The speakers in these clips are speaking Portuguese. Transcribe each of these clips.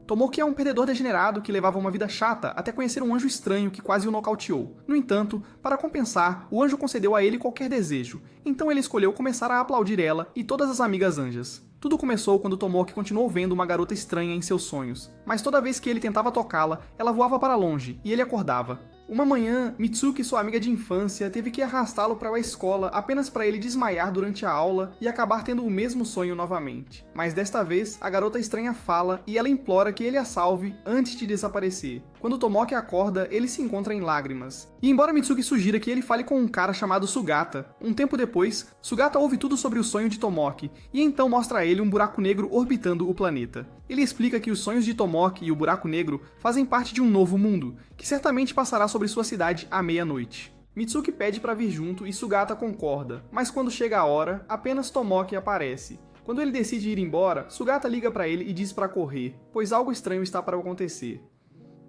Tomoki é um perdedor degenerado que levava uma vida chata até conhecer um anjo estranho que quase o nocauteou. No entanto, para compensar, o anjo concedeu a ele qualquer desejo, então ele escolheu começar a aplaudir ela e todas as amigas anjas. Tudo começou quando Tomoki continuou vendo uma garota estranha em seus sonhos, mas toda vez que ele tentava tocá-la, ela voava para longe e ele acordava. Uma manhã, Mitsuki, sua amiga de infância, teve que arrastá-lo para a escola apenas para ele desmaiar durante a aula e acabar tendo o mesmo sonho novamente. Mas desta vez, a garota estranha fala e ela implora que ele a salve antes de desaparecer. Quando Tomoki acorda, ele se encontra em lágrimas. E embora Mitsuki sugira que ele fale com um cara chamado Sugata, um tempo depois, Sugata ouve tudo sobre o sonho de Tomoki e então mostra a ele um buraco negro orbitando o planeta. Ele explica que os sonhos de Tomoki e o buraco negro fazem parte de um novo mundo, que certamente passará sobre sua cidade à meia-noite. Mitsuki pede para vir junto e Sugata concorda, mas quando chega a hora, apenas Tomoki aparece. Quando ele decide ir embora, Sugata liga para ele e diz para correr, pois algo estranho está para acontecer.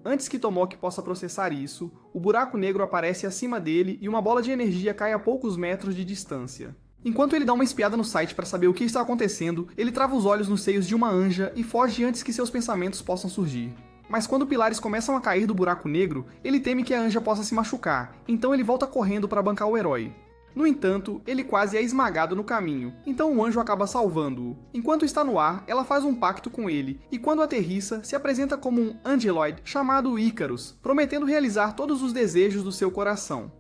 Antes que Tomoki possa processar isso, o buraco negro aparece acima dele e uma bola de energia cai a poucos metros de distância. Enquanto ele dá uma espiada no site para saber o que está acontecendo, ele trava os olhos nos seios de uma anja e foge antes que seus pensamentos possam surgir. Mas quando pilares começam a cair do buraco negro, ele teme que a anja possa se machucar, então ele volta correndo para bancar o herói. No entanto, ele quase é esmagado no caminho, então o anjo acaba salvando-o. Enquanto está no ar, ela faz um pacto com ele, e quando aterrissa, se apresenta como um angeloide chamado Icarus, prometendo realizar todos os desejos do seu coração.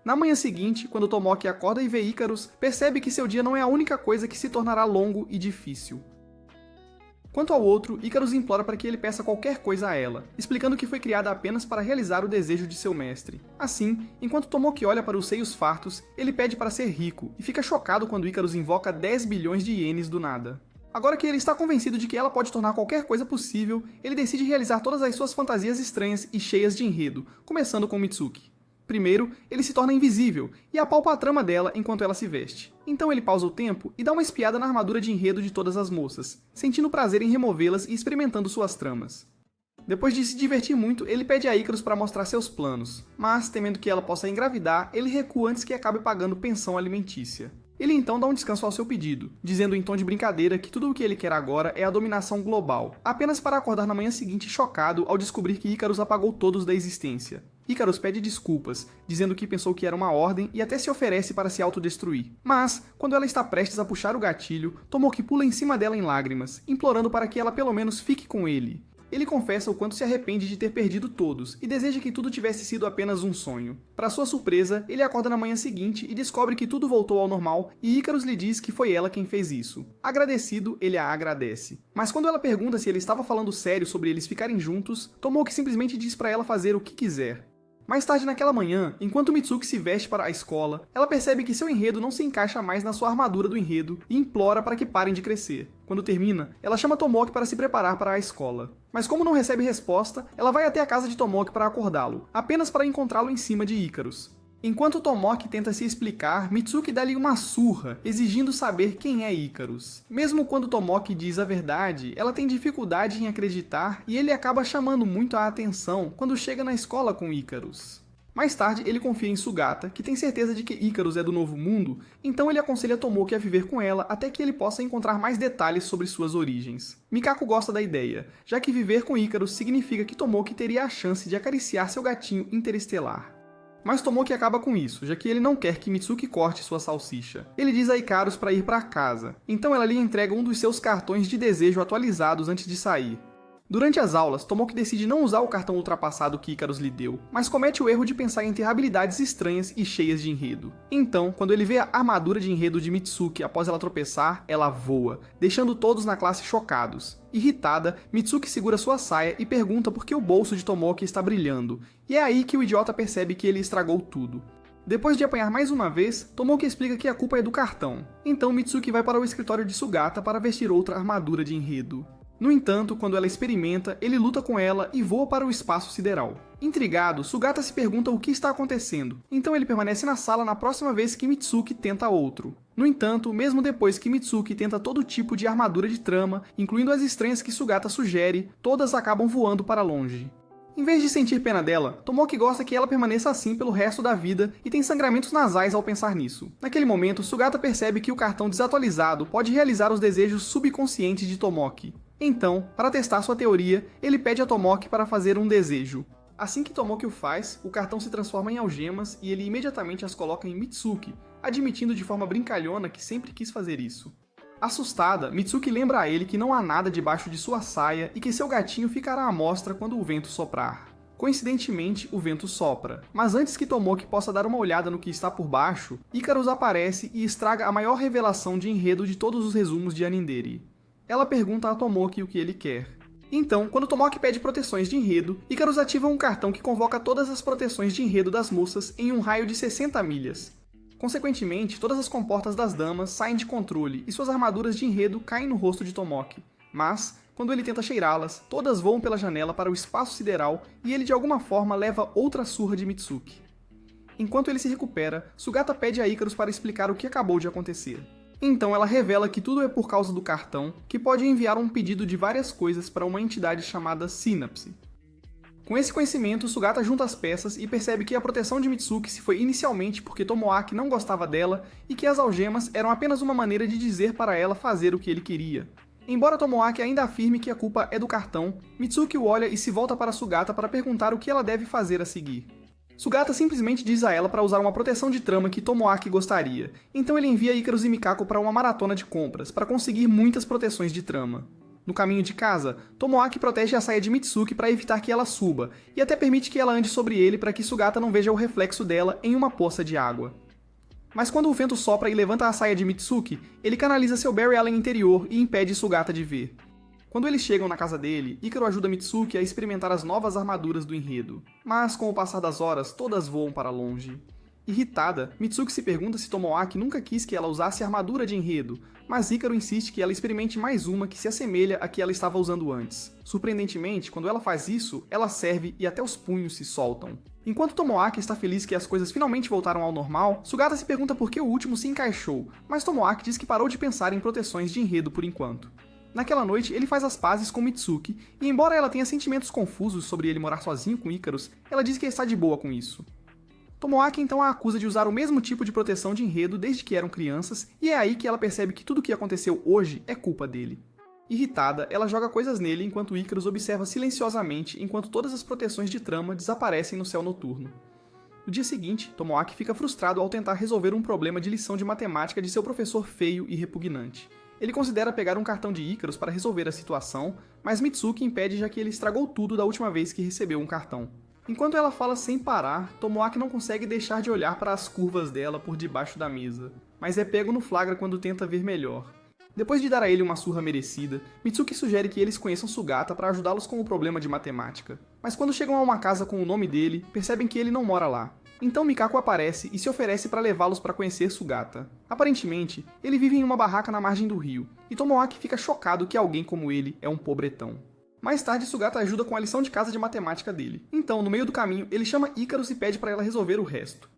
Na manhã seguinte, quando Tomoki acorda e vê Icarus, percebe que seu dia não é a única coisa que se tornará longo e difícil. Quanto ao outro, Icarus implora para que ele peça qualquer coisa a ela, explicando que foi criada apenas para realizar o desejo de seu mestre. Assim, enquanto Tomoki olha para os seios fartos, ele pede para ser rico, e fica chocado quando Icarus invoca 10 bilhões de ienes do nada. Agora que ele está convencido de que ela pode tornar qualquer coisa possível, ele decide realizar todas as suas fantasias estranhas e cheias de enredo, começando com Mitsuki. Primeiro, ele se torna invisível e apalpa a trama dela enquanto ela se veste. Então ele pausa o tempo e dá uma espiada na armadura de enredo de todas as moças, sentindo prazer em removê-las e experimentando suas tramas. Depois de se divertir muito, ele pede a Icarus para mostrar seus planos, mas, temendo que ela possa engravidar, ele recua antes que acabe pagando pensão alimentícia. Ele então dá um descanso ao seu pedido, dizendo em tom de brincadeira que tudo o que ele quer agora é a dominação global, apenas para acordar na manhã seguinte chocado ao descobrir que Icarus apagou todos da existência. Icarus pede desculpas, dizendo que pensou que era uma ordem e até se oferece para se autodestruir. Mas, quando ela está prestes a puxar o gatilho, Tomoki pula em cima dela em lágrimas, implorando para que ela pelo menos fique com ele. Ele confessa o quanto se arrepende de ter perdido todos e deseja que tudo tivesse sido apenas um sonho. Para sua surpresa, ele acorda na manhã seguinte e descobre que tudo voltou ao normal e Icarus lhe diz que foi ela quem fez isso. Agradecido, ele a agradece. Mas quando ela pergunta se ele estava falando sério sobre eles ficarem juntos, Tomoki simplesmente diz para ela fazer o que quiser. Mais tarde naquela manhã, enquanto Mitsuki se veste para a escola, ela percebe que seu enredo não se encaixa mais na sua armadura do enredo e implora para que parem de crescer. Quando termina, ela chama Tomoki para se preparar para a escola. Mas como não recebe resposta, ela vai até a casa de Tomoki para acordá-lo, apenas para encontrá-lo em cima de Icarus. Enquanto Tomoki tenta se explicar, Mitsuki dá-lhe uma surra, exigindo saber quem é Icarus. Mesmo quando Tomoki diz a verdade, ela tem dificuldade em acreditar e ele acaba chamando muito a atenção quando chega na escola com Icarus. Mais tarde, ele confia em Sugata, que tem certeza de que Icarus é do Novo Mundo, então ele aconselha Tomoki a viver com ela até que ele possa encontrar mais detalhes sobre suas origens. Mikako gosta da ideia, já que viver com Icarus significa que Tomoki teria a chance de acariciar seu gatinho interestelar. Mas Tomoki acaba com isso, já que ele não quer que Mitsuki corte sua salsicha. Ele diz a Icarus para ir para casa, então ela lhe entrega um dos seus cartões de desejo atualizados antes de sair. Durante as aulas, Tomoki decide não usar o cartão ultrapassado que Icarus lhe deu, mas comete o erro de pensar em ter habilidades estranhas e cheias de enredo. Então, quando ele vê a armadura de enredo de Mitsuki após ela tropeçar, ela voa, deixando todos na classe chocados. Irritada, Mitsuki segura sua saia e pergunta por que o bolso de Tomoki está brilhando, e é aí que o idiota percebe que ele estragou tudo. Depois de apanhar mais uma vez, Tomoki explica que a culpa é do cartão. Então Mitsuki vai para o escritório de Sugata para vestir outra armadura de enredo. No entanto, quando ela experimenta, ele luta com ela e voa para o espaço sideral. Intrigado, Sugata se pergunta o que está acontecendo, então ele permanece na sala na próxima vez que Mitsuki tenta outro. No entanto, mesmo depois que Mitsuki tenta todo tipo de armadura de trama, incluindo as estranhas que Sugata sugere, todas acabam voando para longe. Em vez de sentir pena dela, Tomoki gosta que ela permaneça assim pelo resto da vida e tem sangramentos nasais ao pensar nisso. Naquele momento, Sugata percebe que o cartão desatualizado pode realizar os desejos subconscientes de Tomoki. Então, para testar sua teoria, ele pede a Tomoki para fazer um desejo. Assim que Tomoki o faz, o cartão se transforma em algemas e ele imediatamente as coloca em Mitsuki, admitindo de forma brincalhona que sempre quis fazer isso. Assustada, Mitsuki lembra a ele que não há nada debaixo de sua saia e que seu gatinho ficará à mostra quando o vento soprar. Coincidentemente, o vento sopra, mas antes que Tomoki possa dar uma olhada no que está por baixo, Icarus aparece e estraga a maior revelação de enredo de todos os resumos de Aninderi. Ela pergunta a Tomoki o que ele quer. Então, quando Tomoki pede proteções de enredo, Icarus ativa um cartão que convoca todas as proteções de enredo das moças em um raio de 60 milhas. Consequentemente, todas as comportas das damas saem de controle e suas armaduras de enredo caem no rosto de Tomoki. Mas, quando ele tenta cheirá-las, todas voam pela janela para o espaço sideral e ele de alguma forma leva outra surra de Mitsuki. Enquanto ele se recupera, Sugata pede a Icarus para explicar o que acabou de acontecer. Então ela revela que tudo é por causa do cartão, que pode enviar um pedido de várias coisas para uma entidade chamada Synapse. Com esse conhecimento, Sugata junta as peças e percebe que a proteção de Mitsuki se foi inicialmente porque Tomoaki não gostava dela e que as algemas eram apenas uma maneira de dizer para ela fazer o que ele queria. Embora Tomoaki ainda afirme que a culpa é do cartão, Mitsuki o olha e se volta para Sugata para perguntar o que ela deve fazer a seguir. Sugata simplesmente diz a ela para usar uma proteção de trama que Tomoaki gostaria, então ele envia Icarus e Mikako para uma maratona de compras, para conseguir muitas proteções de trama. No caminho de casa, Tomoaki protege a saia de Mitsuki para evitar que ela suba, e até permite que ela ande sobre ele para que Sugata não veja o reflexo dela em uma poça de água. Mas quando o vento sopra e levanta a saia de Mitsuki, ele canaliza seu Barry Allen interior e impede Sugata de ver. Quando eles chegam na casa dele, Icaro ajuda Mitsuki a experimentar as novas armaduras do enredo. Mas, com o passar das horas, todas voam para longe. Irritada, Mitsuki se pergunta se Tomoaki nunca quis que ela usasse armadura de enredo, mas Icaro insiste que ela experimente mais uma que se assemelha à que ela estava usando antes. Surpreendentemente, quando ela faz isso, ela serve e até os punhos se soltam. Enquanto Tomoaki está feliz que as coisas finalmente voltaram ao normal, Sugata se pergunta por que o último se encaixou, mas Tomoaki diz que parou de pensar em proteções de enredo por enquanto. Naquela noite, ele faz as pazes com Mitsuki, e embora ela tenha sentimentos confusos sobre ele morar sozinho com Icarus, ela diz que está de boa com isso. Tomoaki então a acusa de usar o mesmo tipo de proteção de enredo desde que eram crianças, e é aí que ela percebe que tudo o que aconteceu hoje é culpa dele. Irritada, ela joga coisas nele enquanto Icarus observa silenciosamente enquanto todas as proteções de trama desaparecem no céu noturno. No dia seguinte, Tomoaki fica frustrado ao tentar resolver um problema de lição de matemática de seu professor feio e repugnante. Ele considera pegar um cartão de Icarus para resolver a situação, mas Mitsuki impede já que ele estragou tudo da última vez que recebeu um cartão. Enquanto ela fala sem parar, Tomoaki não consegue deixar de olhar para as curvas dela por debaixo da mesa, mas é pego no flagra quando tenta ver melhor. Depois de dar a ele uma surra merecida, Mitsuki sugere que eles conheçam Sugata para ajudá-los com o problema de matemática. Mas quando chegam a uma casa com o nome dele, percebem que ele não mora lá. Então Mikako aparece e se oferece para levá-los para conhecer Sugata. Aparentemente, ele vive em uma barraca na margem do rio, e Tomoaki fica chocado que alguém como ele é um pobretão. Mais tarde, Sugata ajuda com a lição de casa de matemática dele. Então, no meio do caminho, ele chama Icarus e pede para ela resolver o resto.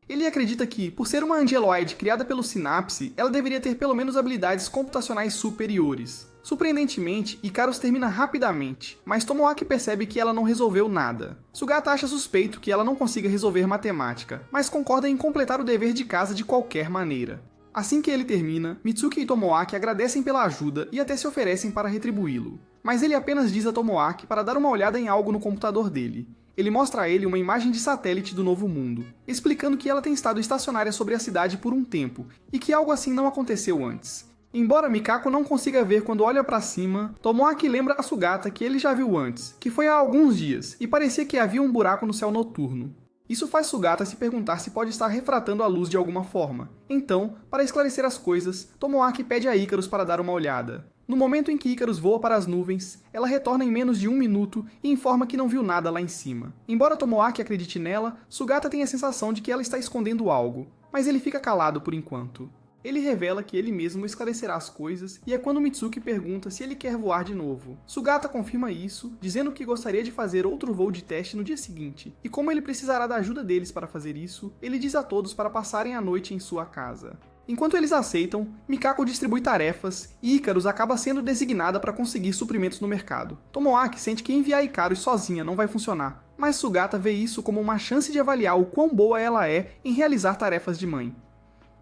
Ele acredita que, por ser uma angeloide criada pelo Synapse, ela deveria ter pelo menos habilidades computacionais superiores. Surpreendentemente, Icarus termina rapidamente, mas Tomoaki percebe que ela não resolveu nada. Sugata acha suspeito que ela não consiga resolver matemática, mas concorda em completar o dever de casa de qualquer maneira. Assim que ele termina, Mitsuki e Tomoaki agradecem pela ajuda e até se oferecem para retribuí-lo. Mas ele apenas diz a Tomoaki para dar uma olhada em algo no computador dele. Ele mostra a ele uma imagem de satélite do Novo Mundo, explicando que ela tem estado estacionária sobre a cidade por um tempo, e que algo assim não aconteceu antes. Embora Mikako não consiga ver quando olha para cima, Tomoaki lembra a Sugata que ele já viu antes, que foi há alguns dias, e parecia que havia um buraco no céu noturno. Isso faz Sugata se perguntar se pode estar refratando a luz de alguma forma. Então, para esclarecer as coisas, Tomoaki pede a Icarus para dar uma olhada. No momento em que Icarus voa para as nuvens, ela retorna em menos de 1 minuto e informa que não viu nada lá em cima. Embora Tomoaki acredite nela, Sugata tem a sensação de que ela está escondendo algo, mas ele fica calado por enquanto. Ele revela que ele mesmo esclarecerá as coisas, e é quando Mitsuki pergunta se ele quer voar de novo. Sugata confirma isso, dizendo que gostaria de fazer outro voo de teste no dia seguinte, e como ele precisará da ajuda deles para fazer isso, ele diz a todos para passarem a noite em sua casa. Enquanto eles aceitam, Mikako distribui tarefas e Icarus acaba sendo designada para conseguir suprimentos no mercado. Tomoaki sente que enviar Icarus sozinha não vai funcionar, mas Sugata vê isso como uma chance de avaliar o quão boa ela é em realizar tarefas de mãe.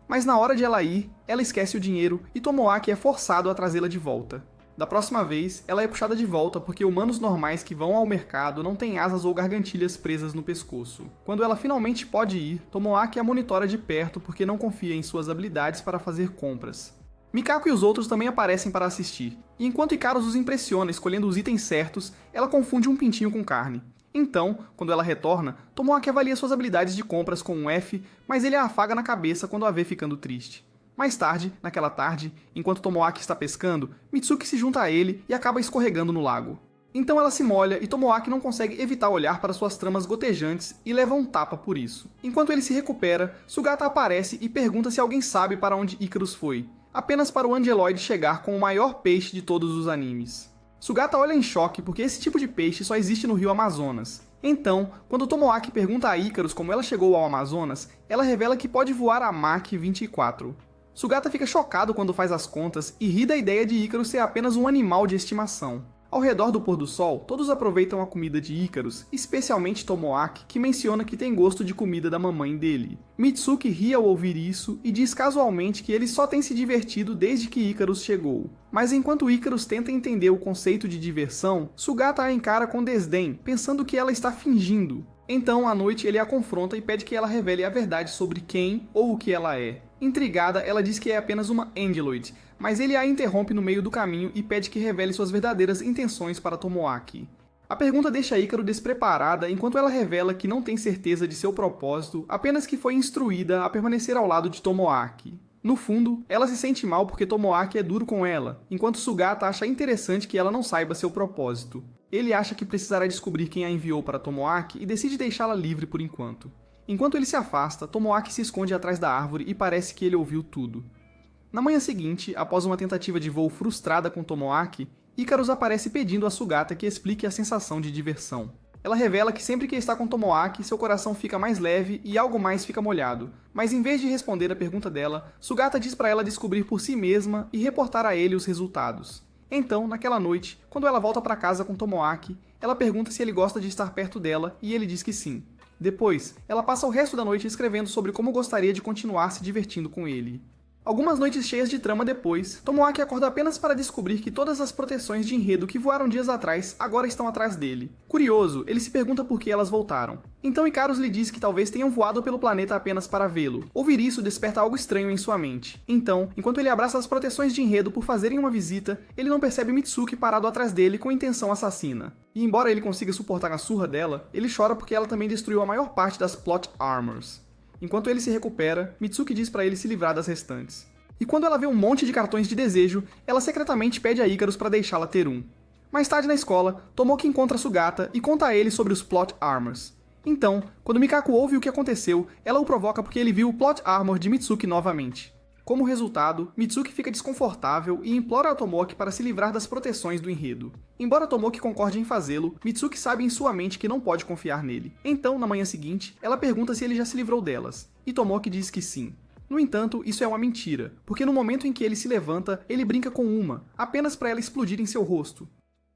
Mas na hora de ela ir, ela esquece o dinheiro e Tomoaki é forçado a trazê-la de volta. Da próxima vez, ela é puxada de volta porque humanos normais que vão ao mercado não têm asas ou gargantilhas presas no pescoço. Quando ela finalmente pode ir, Tomoaki a monitora de perto porque não confia em suas habilidades para fazer compras. Mikako e os outros também aparecem para assistir, e enquanto Ikaros os impressiona escolhendo os itens certos, ela confunde um pintinho com carne. Então, quando ela retorna, Tomoaki avalia suas habilidades de compras com um F, mas ele a afaga na cabeça quando a vê ficando triste. Mais tarde, naquela tarde, enquanto Tomoaki está pescando, Mitsuki se junta a ele e acaba escorregando no lago. Então ela se molha e Tomoaki não consegue evitar olhar para suas tramas gotejantes e leva um tapa por isso. Enquanto ele se recupera, Sugata aparece e pergunta se alguém sabe para onde Icarus foi, apenas para o Angeloid chegar com o maior peixe de todos os animes. Sugata olha em choque porque esse tipo de peixe só existe no rio Amazonas. Então, quando Tomoaki pergunta a Icarus como ela chegou ao Amazonas, ela revela que pode voar a Mach 24. Sugata fica chocado quando faz as contas e ri da ideia de Icarus ser apenas um animal de estimação. Ao redor do pôr do sol, todos aproveitam a comida de Icarus, especialmente Tomoaki, que menciona que tem gosto de comida da mamãe dele. Mitsuki ri ao ouvir isso e diz casualmente que ele só tem se divertido desde que Icarus chegou. Mas enquanto Icarus tenta entender o conceito de diversão, Sugata a encara com desdém, pensando que ela está fingindo. Então, à noite, ele a confronta e pede que ela revele a verdade sobre quem ou o que ela é. Intrigada, ela diz que é apenas uma Angeloid, mas ele a interrompe no meio do caminho e pede que revele suas verdadeiras intenções para Tomoaki. A pergunta deixa Ícaro despreparada enquanto ela revela que não tem certeza de seu propósito, apenas que foi instruída a permanecer ao lado de Tomoaki. No fundo, ela se sente mal porque Tomoaki é duro com ela, enquanto Sugata acha interessante que ela não saiba seu propósito. Ele acha que precisará descobrir quem a enviou para Tomoaki e decide deixá-la livre por enquanto. Enquanto ele se afasta, Tomoaki se esconde atrás da árvore e parece que ele ouviu tudo. Na manhã seguinte, após uma tentativa de voo frustrada com Tomoaki, Icarus aparece pedindo a Sugata que explique a sensação de diversão. Ela revela que sempre que está com Tomoaki, seu coração fica mais leve e algo mais fica molhado. Mas em vez de responder a pergunta dela, Sugata diz para ela descobrir por si mesma e reportar a ele os resultados. Então, naquela noite, quando ela volta para casa com Tomoaki, ela pergunta se ele gosta de estar perto dela e ele diz que sim. Depois, ela passa o resto da noite escrevendo sobre como gostaria de continuar se divertindo com ele. Algumas noites cheias de trama depois, Tomoaki acorda apenas para descobrir que todas as proteções de enredo que voaram dias atrás agora estão atrás dele. Curioso, ele se pergunta por que elas voltaram. Então Icarus lhe diz que talvez tenham voado pelo planeta apenas para vê-lo. Ouvir isso desperta algo estranho em sua mente. Então, enquanto ele abraça as proteções de enredo por fazerem uma visita, ele não percebe Mitsuki parado atrás dele com intenção assassina. E embora ele consiga suportar a surra dela, ele chora porque ela também destruiu a maior parte das plot armors. Enquanto ele se recupera, Mitsuki diz para ele se livrar das restantes. E quando ela vê um monte de cartões de desejo, ela secretamente pede a Icarus para deixá-la ter um. Mais tarde na escola, Tomoki encontra Sugata e conta a ele sobre os plot armors. Então, quando Mikako ouve o que aconteceu, ela o provoca porque ele viu o plot armor de Mitsuki novamente. Como resultado, Mitsuki fica desconfortável e implora a Tomoki para se livrar das proteções do enredo. Embora Tomoki concorde em fazê-lo, Mitsuki sabe em sua mente que não pode confiar nele. Então, na manhã seguinte, ela pergunta se ele já se livrou delas, e Tomoki diz que sim. No entanto, isso é uma mentira, porque no momento em que ele se levanta, ele brinca com uma, apenas para ela explodir em seu rosto.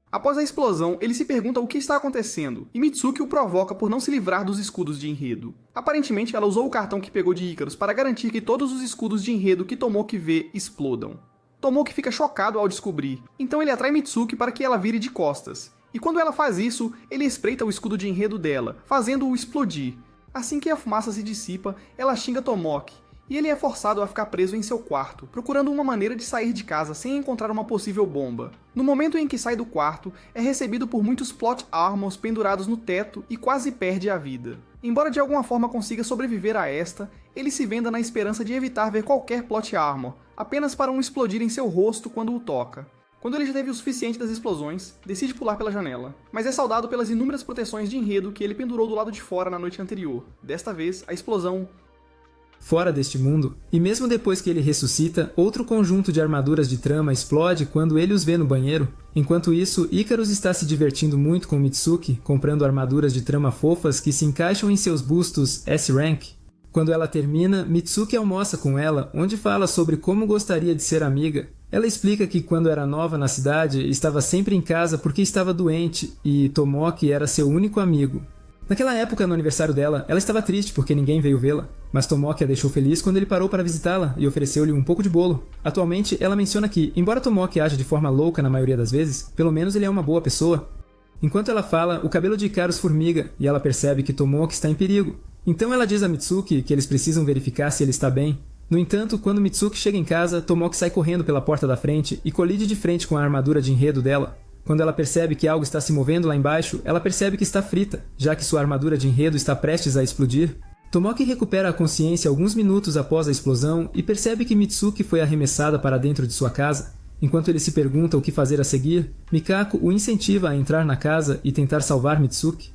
Após a explosão, ele se pergunta o que está acontecendo, e Mitsuki o provoca por não se livrar dos escudos de enredo. Aparentemente, ela usou o cartão que pegou de Icarus para garantir que todos os escudos de enredo que Tomoki vê explodam. Tomoki fica chocado ao descobrir, então ele atrai Mitsuki para que ela vire de costas. E quando ela faz isso, ele espreita o escudo de enredo dela, fazendo-o explodir. Assim que a fumaça se dissipa, ela xinga Tomoki, e ele é forçado a ficar preso em seu quarto, procurando uma maneira de sair de casa sem encontrar uma possível bomba. No momento em que sai do quarto, é recebido por muitos plot armors pendurados no teto e quase perde a vida. Embora de alguma forma consiga sobreviver a esta, ele se venda na esperança de evitar ver qualquer plot armor, apenas para um explodir em seu rosto quando o toca. Quando ele já teve o suficiente das explosões, decide pular pela janela, mas é saudado pelas inúmeras proteções de enredo que ele pendurou do lado de fora na noite anterior. Desta vez, a explosão fora deste mundo, e mesmo depois que ele ressuscita, outro conjunto de armaduras de trama explode quando ele os vê no banheiro. Enquanto isso, Icarus está se divertindo muito com Mitsuki, comprando armaduras de trama fofas que se encaixam em seus bustos S-Rank. Quando ela termina, Mitsuki almoça com ela, onde fala sobre como gostaria de ser amiga. Ela explica que quando era nova na cidade, estava sempre em casa porque estava doente, e Tomoki era seu único amigo. Naquela época, no aniversário dela, ela estava triste porque ninguém veio vê-la, mas Tomoki a deixou feliz quando ele parou para visitá-la e ofereceu-lhe um pouco de bolo. Atualmente, ela menciona que, embora Tomoki aja de forma louca na maioria das vezes, pelo menos ele é uma boa pessoa. Enquanto ela fala, o cabelo de Hikaru formiga e ela percebe que Tomoki está em perigo. Então ela diz a Mitsuki que eles precisam verificar se ele está bem. No entanto, quando Mitsuki chega em casa, Tomoki sai correndo pela porta da frente e colide de frente com a armadura de enredo dela. Quando ela percebe que algo está se movendo lá embaixo, ela percebe que está frita, já que sua armadura de enredo está prestes a explodir. Tomoki recupera a consciência alguns minutos após a explosão e percebe que Mitsuki foi arremessada para dentro de sua casa. Enquanto ele se pergunta o que fazer a seguir, Mikako o incentiva a entrar na casa e tentar salvar Mitsuki.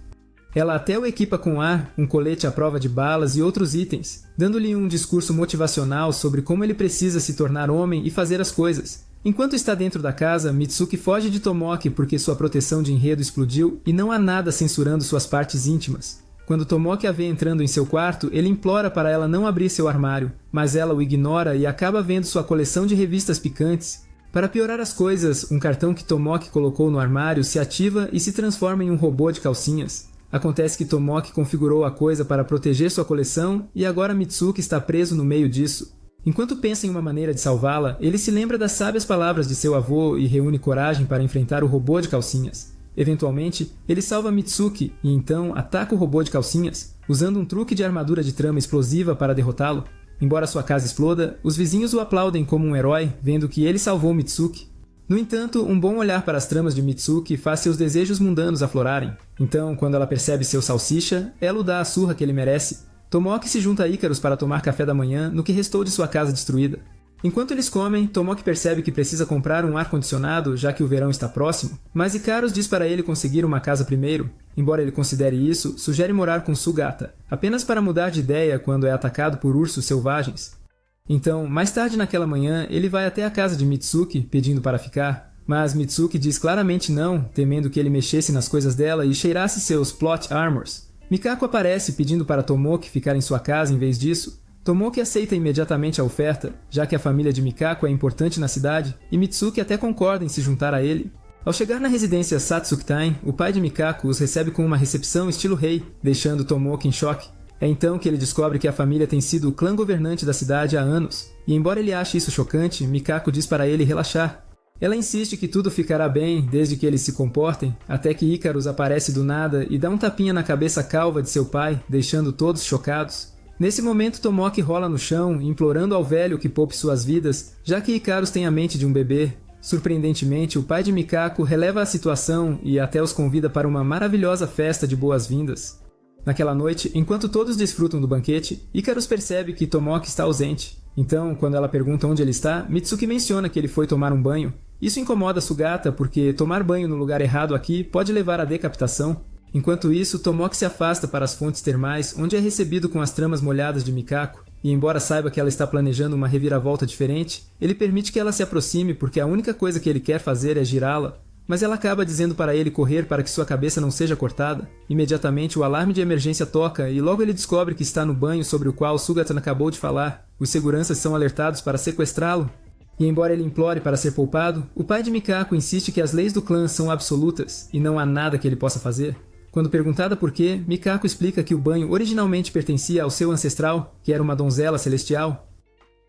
Ela até o equipa com ar, um colete à prova de balas e outros itens, dando-lhe um discurso motivacional sobre como ele precisa se tornar homem e fazer as coisas. Enquanto está dentro da casa, Mitsuki foge de Tomoki porque sua proteção de enredo explodiu e não há nada censurando suas partes íntimas. Quando Tomoki a vê entrando em seu quarto, ele implora para ela não abrir seu armário, mas ela o ignora e acaba vendo sua coleção de revistas picantes. Para piorar as coisas, um cartão que Tomoki colocou no armário se ativa e se transforma em um robô de calcinhas. Acontece que Tomoki configurou a coisa para proteger sua coleção e agora Mitsuki está preso no meio disso. Enquanto pensa em uma maneira de salvá-la, ele se lembra das sábias palavras de seu avô e reúne coragem para enfrentar o robô de calcinhas. Eventualmente, ele salva Mitsuki e então ataca o robô de calcinhas, usando um truque de armadura de trama explosiva para derrotá-lo. Embora sua casa exploda, os vizinhos o aplaudem como um herói, vendo que ele salvou Mitsuki. No entanto, um bom olhar para as tramas de Mitsuki faz seus desejos mundanos aflorarem. Então, quando ela percebe seu salsicha, ela o dá a surra que ele merece. Tomoki se junta a Icarus para tomar café da manhã no que restou de sua casa destruída. Enquanto eles comem, Tomoki percebe que precisa comprar um ar-condicionado já que o verão está próximo, mas Icarus diz para ele conseguir uma casa primeiro. Embora ele considere isso, sugere morar com Sugata, apenas para mudar de ideia quando é atacado por ursos selvagens. Então, mais tarde naquela manhã, ele vai até a casa de Mitsuki pedindo para ficar, mas Mitsuki diz claramente não, temendo que ele mexesse nas coisas dela e cheirasse seus plot armors. Mikako aparece pedindo para Tomoki ficar em sua casa em vez disso. Tomoki aceita imediatamente a oferta, já que a família de Mikako é importante na cidade, e Mitsuki até concorda em se juntar a ele. Ao chegar na residência Satsukitain, o pai de Mikako os recebe com uma recepção estilo rei, deixando Tomoki em choque. É então que ele descobre que a família tem sido o clã governante da cidade há anos, e embora ele ache isso chocante, Mikako diz para ele relaxar. Ela insiste que tudo ficará bem desde que eles se comportem, até que Icarus aparece do nada e dá um tapinha na cabeça calva de seu pai, deixando todos chocados. Nesse momento, Tomoki rola no chão, implorando ao velho que poupe suas vidas, já que Icarus tem a mente de um bebê. Surpreendentemente, o pai de Mikako releva a situação e até os convida para uma maravilhosa festa de boas-vindas. Naquela noite, enquanto todos desfrutam do banquete, Icarus percebe que Tomoki está ausente. Então, quando ela pergunta onde ele está, Mitsuki menciona que ele foi tomar um banho. Isso incomoda Sugata porque tomar banho no lugar errado aqui pode levar à decapitação. Enquanto isso, Tomoki se afasta para as fontes termais, onde é recebido com as tramas molhadas de Mikako. E embora saiba que ela está planejando uma reviravolta diferente, ele permite que ela se aproxime porque a única coisa que ele quer fazer é girá-la. Mas ela acaba dizendo para ele correr para que sua cabeça não seja cortada. Imediatamente o alarme de emergência toca e logo ele descobre que está no banho sobre o qual Sugata acabou de falar. Os seguranças são alertados para sequestrá-lo. E embora ele implore para ser poupado, o pai de Mikako insiste que as leis do clã são absolutas e não há nada que ele possa fazer. Quando perguntada por quê, Mikako explica que o banho originalmente pertencia ao seu ancestral, que era uma donzela celestial.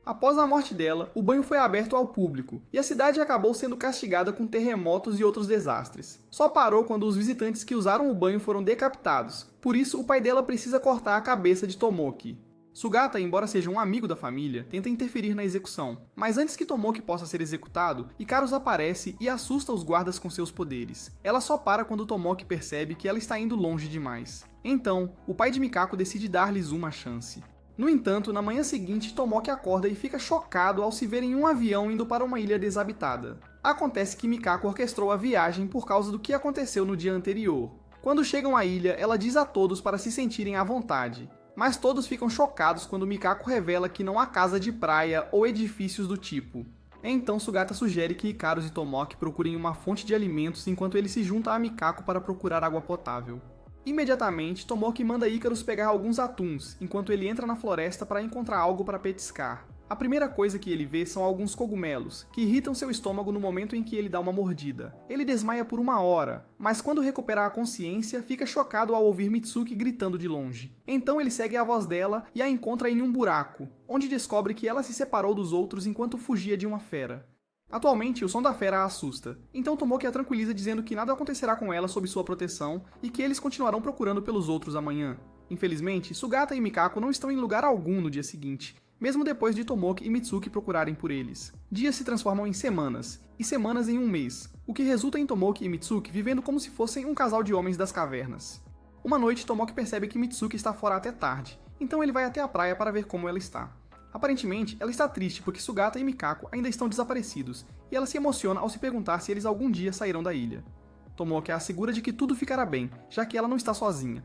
Após a morte dela, o banho foi aberto ao público, e a cidade acabou sendo castigada com terremotos e outros desastres. Só parou quando os visitantes que usaram o banho foram decapitados, por isso o pai dela precisa cortar a cabeça de Tomoki. Sugata, embora seja um amigo da família, tenta interferir na execução, mas antes que Tomoki possa ser executado, Icarus aparece e assusta os guardas com seus poderes. Ela só para quando Tomoki percebe que ela está indo longe demais. Então, o pai de Mikako decide dar-lhes uma chance. No entanto, na manhã seguinte, Tomoki acorda e fica chocado ao se ver em um avião indo para uma ilha desabitada. Acontece que Mikako orquestrou a viagem por causa do que aconteceu no dia anterior. Quando chegam à ilha, ela diz a todos para se sentirem à vontade. Mas todos ficam chocados quando Mikako revela que não há casa de praia ou edifícios do tipo. Então Sugata sugere que Icarus e Tomoki procurem uma fonte de alimentos enquanto ele se junta a Mikako para procurar água potável. Imediatamente, Tomoki manda Icarus pegar alguns atuns, enquanto ele entra na floresta para encontrar algo para petiscar. A primeira coisa que ele vê são alguns cogumelos, que irritam seu estômago no momento em que ele dá uma mordida. Ele desmaia por 1 hora, mas quando recupera a consciência, fica chocado ao ouvir Mitsuki gritando de longe. Então ele segue a voz dela e a encontra em um buraco, onde descobre que ela se separou dos outros enquanto fugia de uma fera. Atualmente, o som da fera a assusta, então Tomoki a tranquiliza dizendo que nada acontecerá com ela sob sua proteção e que eles continuarão procurando pelos outros amanhã. Infelizmente, Sugata e Mikako não estão em lugar algum no dia seguinte, mesmo depois de Tomoki e Mitsuki procurarem por eles. Dias se transformam em semanas, e semanas em um mês, o que resulta em Tomoki e Mitsuki vivendo como se fossem um casal de homens das cavernas. Uma noite, Tomoki percebe que Mitsuki está fora até tarde, então ele vai até a praia para ver como ela está. Aparentemente, ela está triste porque Sugata e Mikako ainda estão desaparecidos, e ela se emociona ao se perguntar se eles algum dia sairão da ilha. Tomoki a assegura de que tudo ficará bem, já que ela não está sozinha.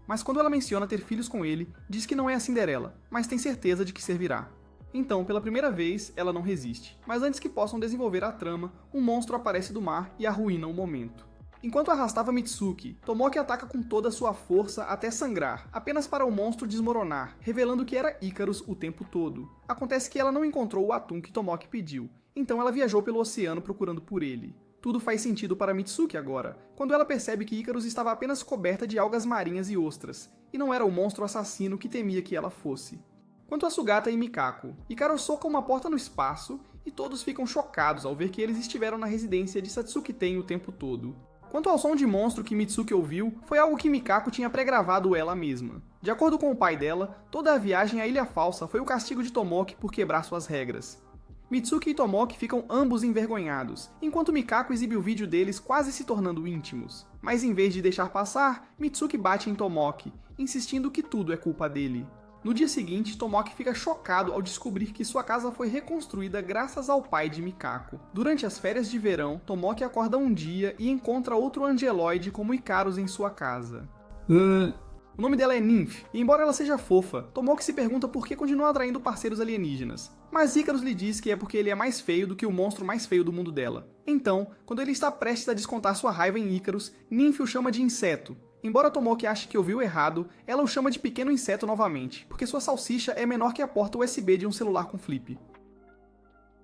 Mas quando ela menciona ter filhos com ele, diz que não é a Cinderela, mas tem certeza de que servirá. Então, pela primeira vez, ela não resiste. Mas antes que possam desenvolver a trama, um monstro aparece do mar e arruína o momento. Enquanto arrastava Mitsuki, Tomoki ataca com toda a sua força até sangrar, apenas para o monstro desmoronar, revelando que era Icarus o tempo todo. Acontece que ela não encontrou o atum que Tomoki pediu, então ela viajou pelo oceano procurando por ele. Tudo faz sentido para Mitsuki agora, quando ela percebe que Icarus estava apenas coberta de algas marinhas e ostras, e não era o monstro assassino que temia que ela fosse. Quanto a Sugata e Mikako, Icarus soca uma porta no espaço e todos ficam chocados ao ver que eles estiveram na residência de Satsuki Ten o tempo todo. Quanto ao som de monstro que Mitsuki ouviu, foi algo que Mikako tinha pré-gravado ela mesma. De acordo com o pai dela, toda a viagem à Ilha Falsa foi o castigo de Tomoki por quebrar suas regras. Mitsuki e Tomoki ficam ambos envergonhados, enquanto Mikako exibe o vídeo deles quase se tornando íntimos. Mas em vez de deixar passar, Mitsuki bate em Tomoki, insistindo que tudo é culpa dele. No dia seguinte, Tomoki fica chocado ao descobrir que sua casa foi reconstruída graças ao pai de Mikako. Durante as férias de verão, Tomoki acorda um dia e encontra outro angeloide como Icarus em sua casa. O nome dela é Nymph, e embora ela seja fofa, Tomoki se pergunta por que continua atraindo parceiros alienígenas. Mas Icarus lhe diz que é porque ele é mais feio do que o monstro mais feio do mundo dela. Então, quando ele está prestes a descontar sua raiva em Icarus, Nymph o chama de inseto. Embora Tomoki ache que ouviu errado, ela o chama de pequeno inseto novamente, porque sua salsicha é menor que a porta USB de um celular com flip.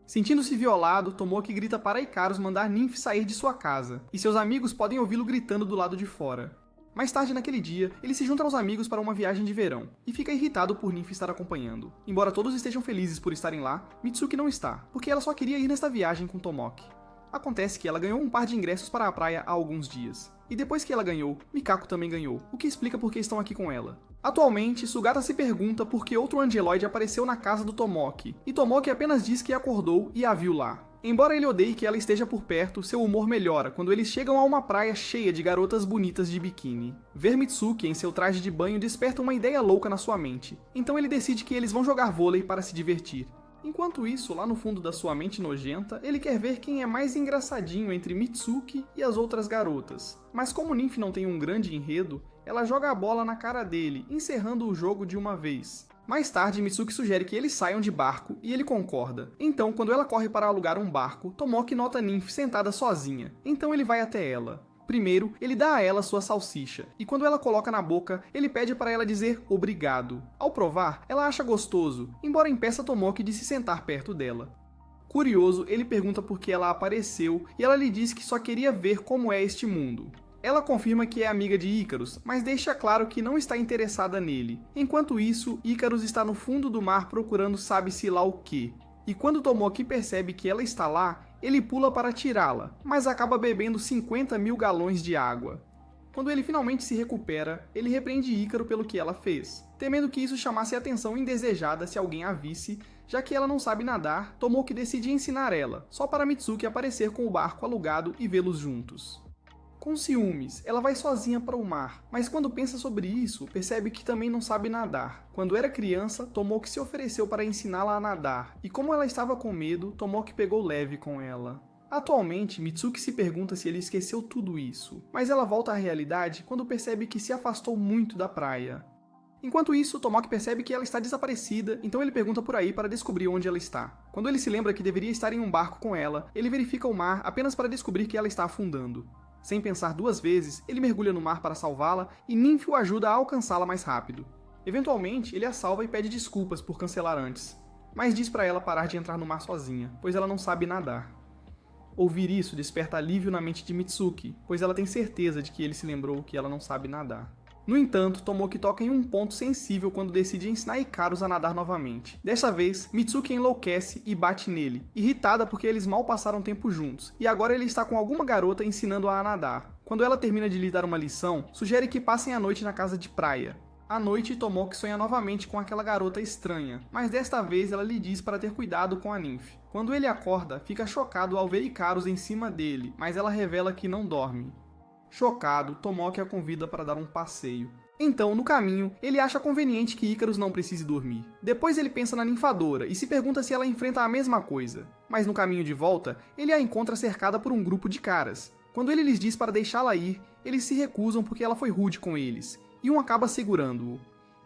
Sentindo-se violado, Tomoki grita para Icarus mandar Nymph sair de sua casa, e seus amigos podem ouvi-lo gritando do lado de fora. Mais tarde naquele dia, ele se junta aos amigos para uma viagem de verão, e fica irritado por Nymph estar acompanhando. Embora todos estejam felizes por estarem lá, Mitsuki não está, porque ela só queria ir nesta viagem com Tomoki. Acontece que ela ganhou um par de ingressos para a praia há alguns dias. E depois que ela ganhou, Mikako também ganhou, o que explica por que estão aqui com ela. Atualmente, Sugata se pergunta por que outro angeloide apareceu na casa do Tomoki, e Tomoki apenas diz que acordou e a viu lá. Embora ele odeie que ela esteja por perto, seu humor melhora quando eles chegam a uma praia cheia de garotas bonitas de biquíni. Ver Mitsuki em seu traje de banho desperta uma ideia louca na sua mente, então ele decide que eles vão jogar vôlei para se divertir. Enquanto isso, lá no fundo da sua mente nojenta, ele quer ver quem é mais engraçadinho entre Mitsuki e as outras garotas. Mas como Nymph não tem um grande enredo, ela joga a bola na cara dele, encerrando o jogo de uma vez. Mais tarde, Mitsuki sugere que eles saiam de barco, e ele concorda. Então, quando ela corre para alugar um barco, Tomoki nota Nymph sentada sozinha, então ele vai até ela. Primeiro, ele dá a ela sua salsicha, e quando ela coloca na boca, ele pede para ela dizer obrigado. Ao provar, ela acha gostoso, embora impeça Tomoki de se sentar perto dela. Curioso, ele pergunta por que ela apareceu, e ela lhe diz que só queria ver como é este mundo. Ela confirma que é amiga de Icarus, mas deixa claro que não está interessada nele. Enquanto isso, Icarus está no fundo do mar procurando sabe-se lá o que. E quando Tomoki percebe que ela está lá, ele pula para tirá-la, mas acaba bebendo 50 mil galões de água. Quando ele finalmente se recupera, ele repreende Ícaro pelo que ela fez, temendo que isso chamasse a atenção indesejada se alguém a visse, já que ela não sabe nadar, Tomoki decide ensinar ela, só para Mitsuki aparecer com o barco alugado e vê-los juntos. Com ciúmes, ela vai sozinha para o mar, mas quando pensa sobre isso, percebe que também não sabe nadar. Quando era criança, Tomoki se ofereceu para ensiná-la a nadar, e como ela estava com medo, Tomoki pegou leve com ela. Atualmente, Mitsuki se pergunta se ele esqueceu tudo isso, mas ela volta à realidade quando percebe que se afastou muito da praia. Enquanto isso, Tomoki percebe que ela está desaparecida, então ele pergunta por aí para descobrir onde ela está. Quando ele se lembra que deveria estar em um barco com ela, ele verifica o mar apenas para descobrir que ela está afundando. Sem pensar duas vezes, ele mergulha no mar para salvá-la e Nymph o ajuda a alcançá-la mais rápido. Eventualmente, ele a salva e pede desculpas por cancelar antes. mas diz para ela parar de entrar no mar sozinha, pois ela não sabe nadar. Ouvir isso desperta alívio na mente de Mitsuki, pois ela tem certeza de que ele se lembrou que ela não sabe nadar. No entanto, Tomoki toca em um ponto sensível quando decide ensinar Ikaros a nadar novamente. Dessa vez, Mitsuki enlouquece e bate nele, irritada porque eles mal passaram tempo juntos, e agora ele está com alguma garota ensinando-a a nadar. Quando ela termina de lhe dar uma lição, sugere que passem a noite na casa de praia. À noite, Tomoki sonha novamente com aquela garota estranha, mas desta vez ela lhe diz para ter cuidado com a Nymph. Quando ele acorda, fica chocado ao ver Ikaros em cima dele, mas ela revela que não dorme. Chocado, Tomoki a convida para dar um passeio. Então, no caminho, ele acha conveniente que Ikaros não precise dormir. Depois ele pensa na ninfadora e se pergunta se ela enfrenta a mesma coisa. Mas no caminho de volta, ele a encontra cercada por um grupo de caras. Quando ele lhes diz para deixá-la ir, eles se recusam porque ela foi rude com eles, e um acaba segurando-o.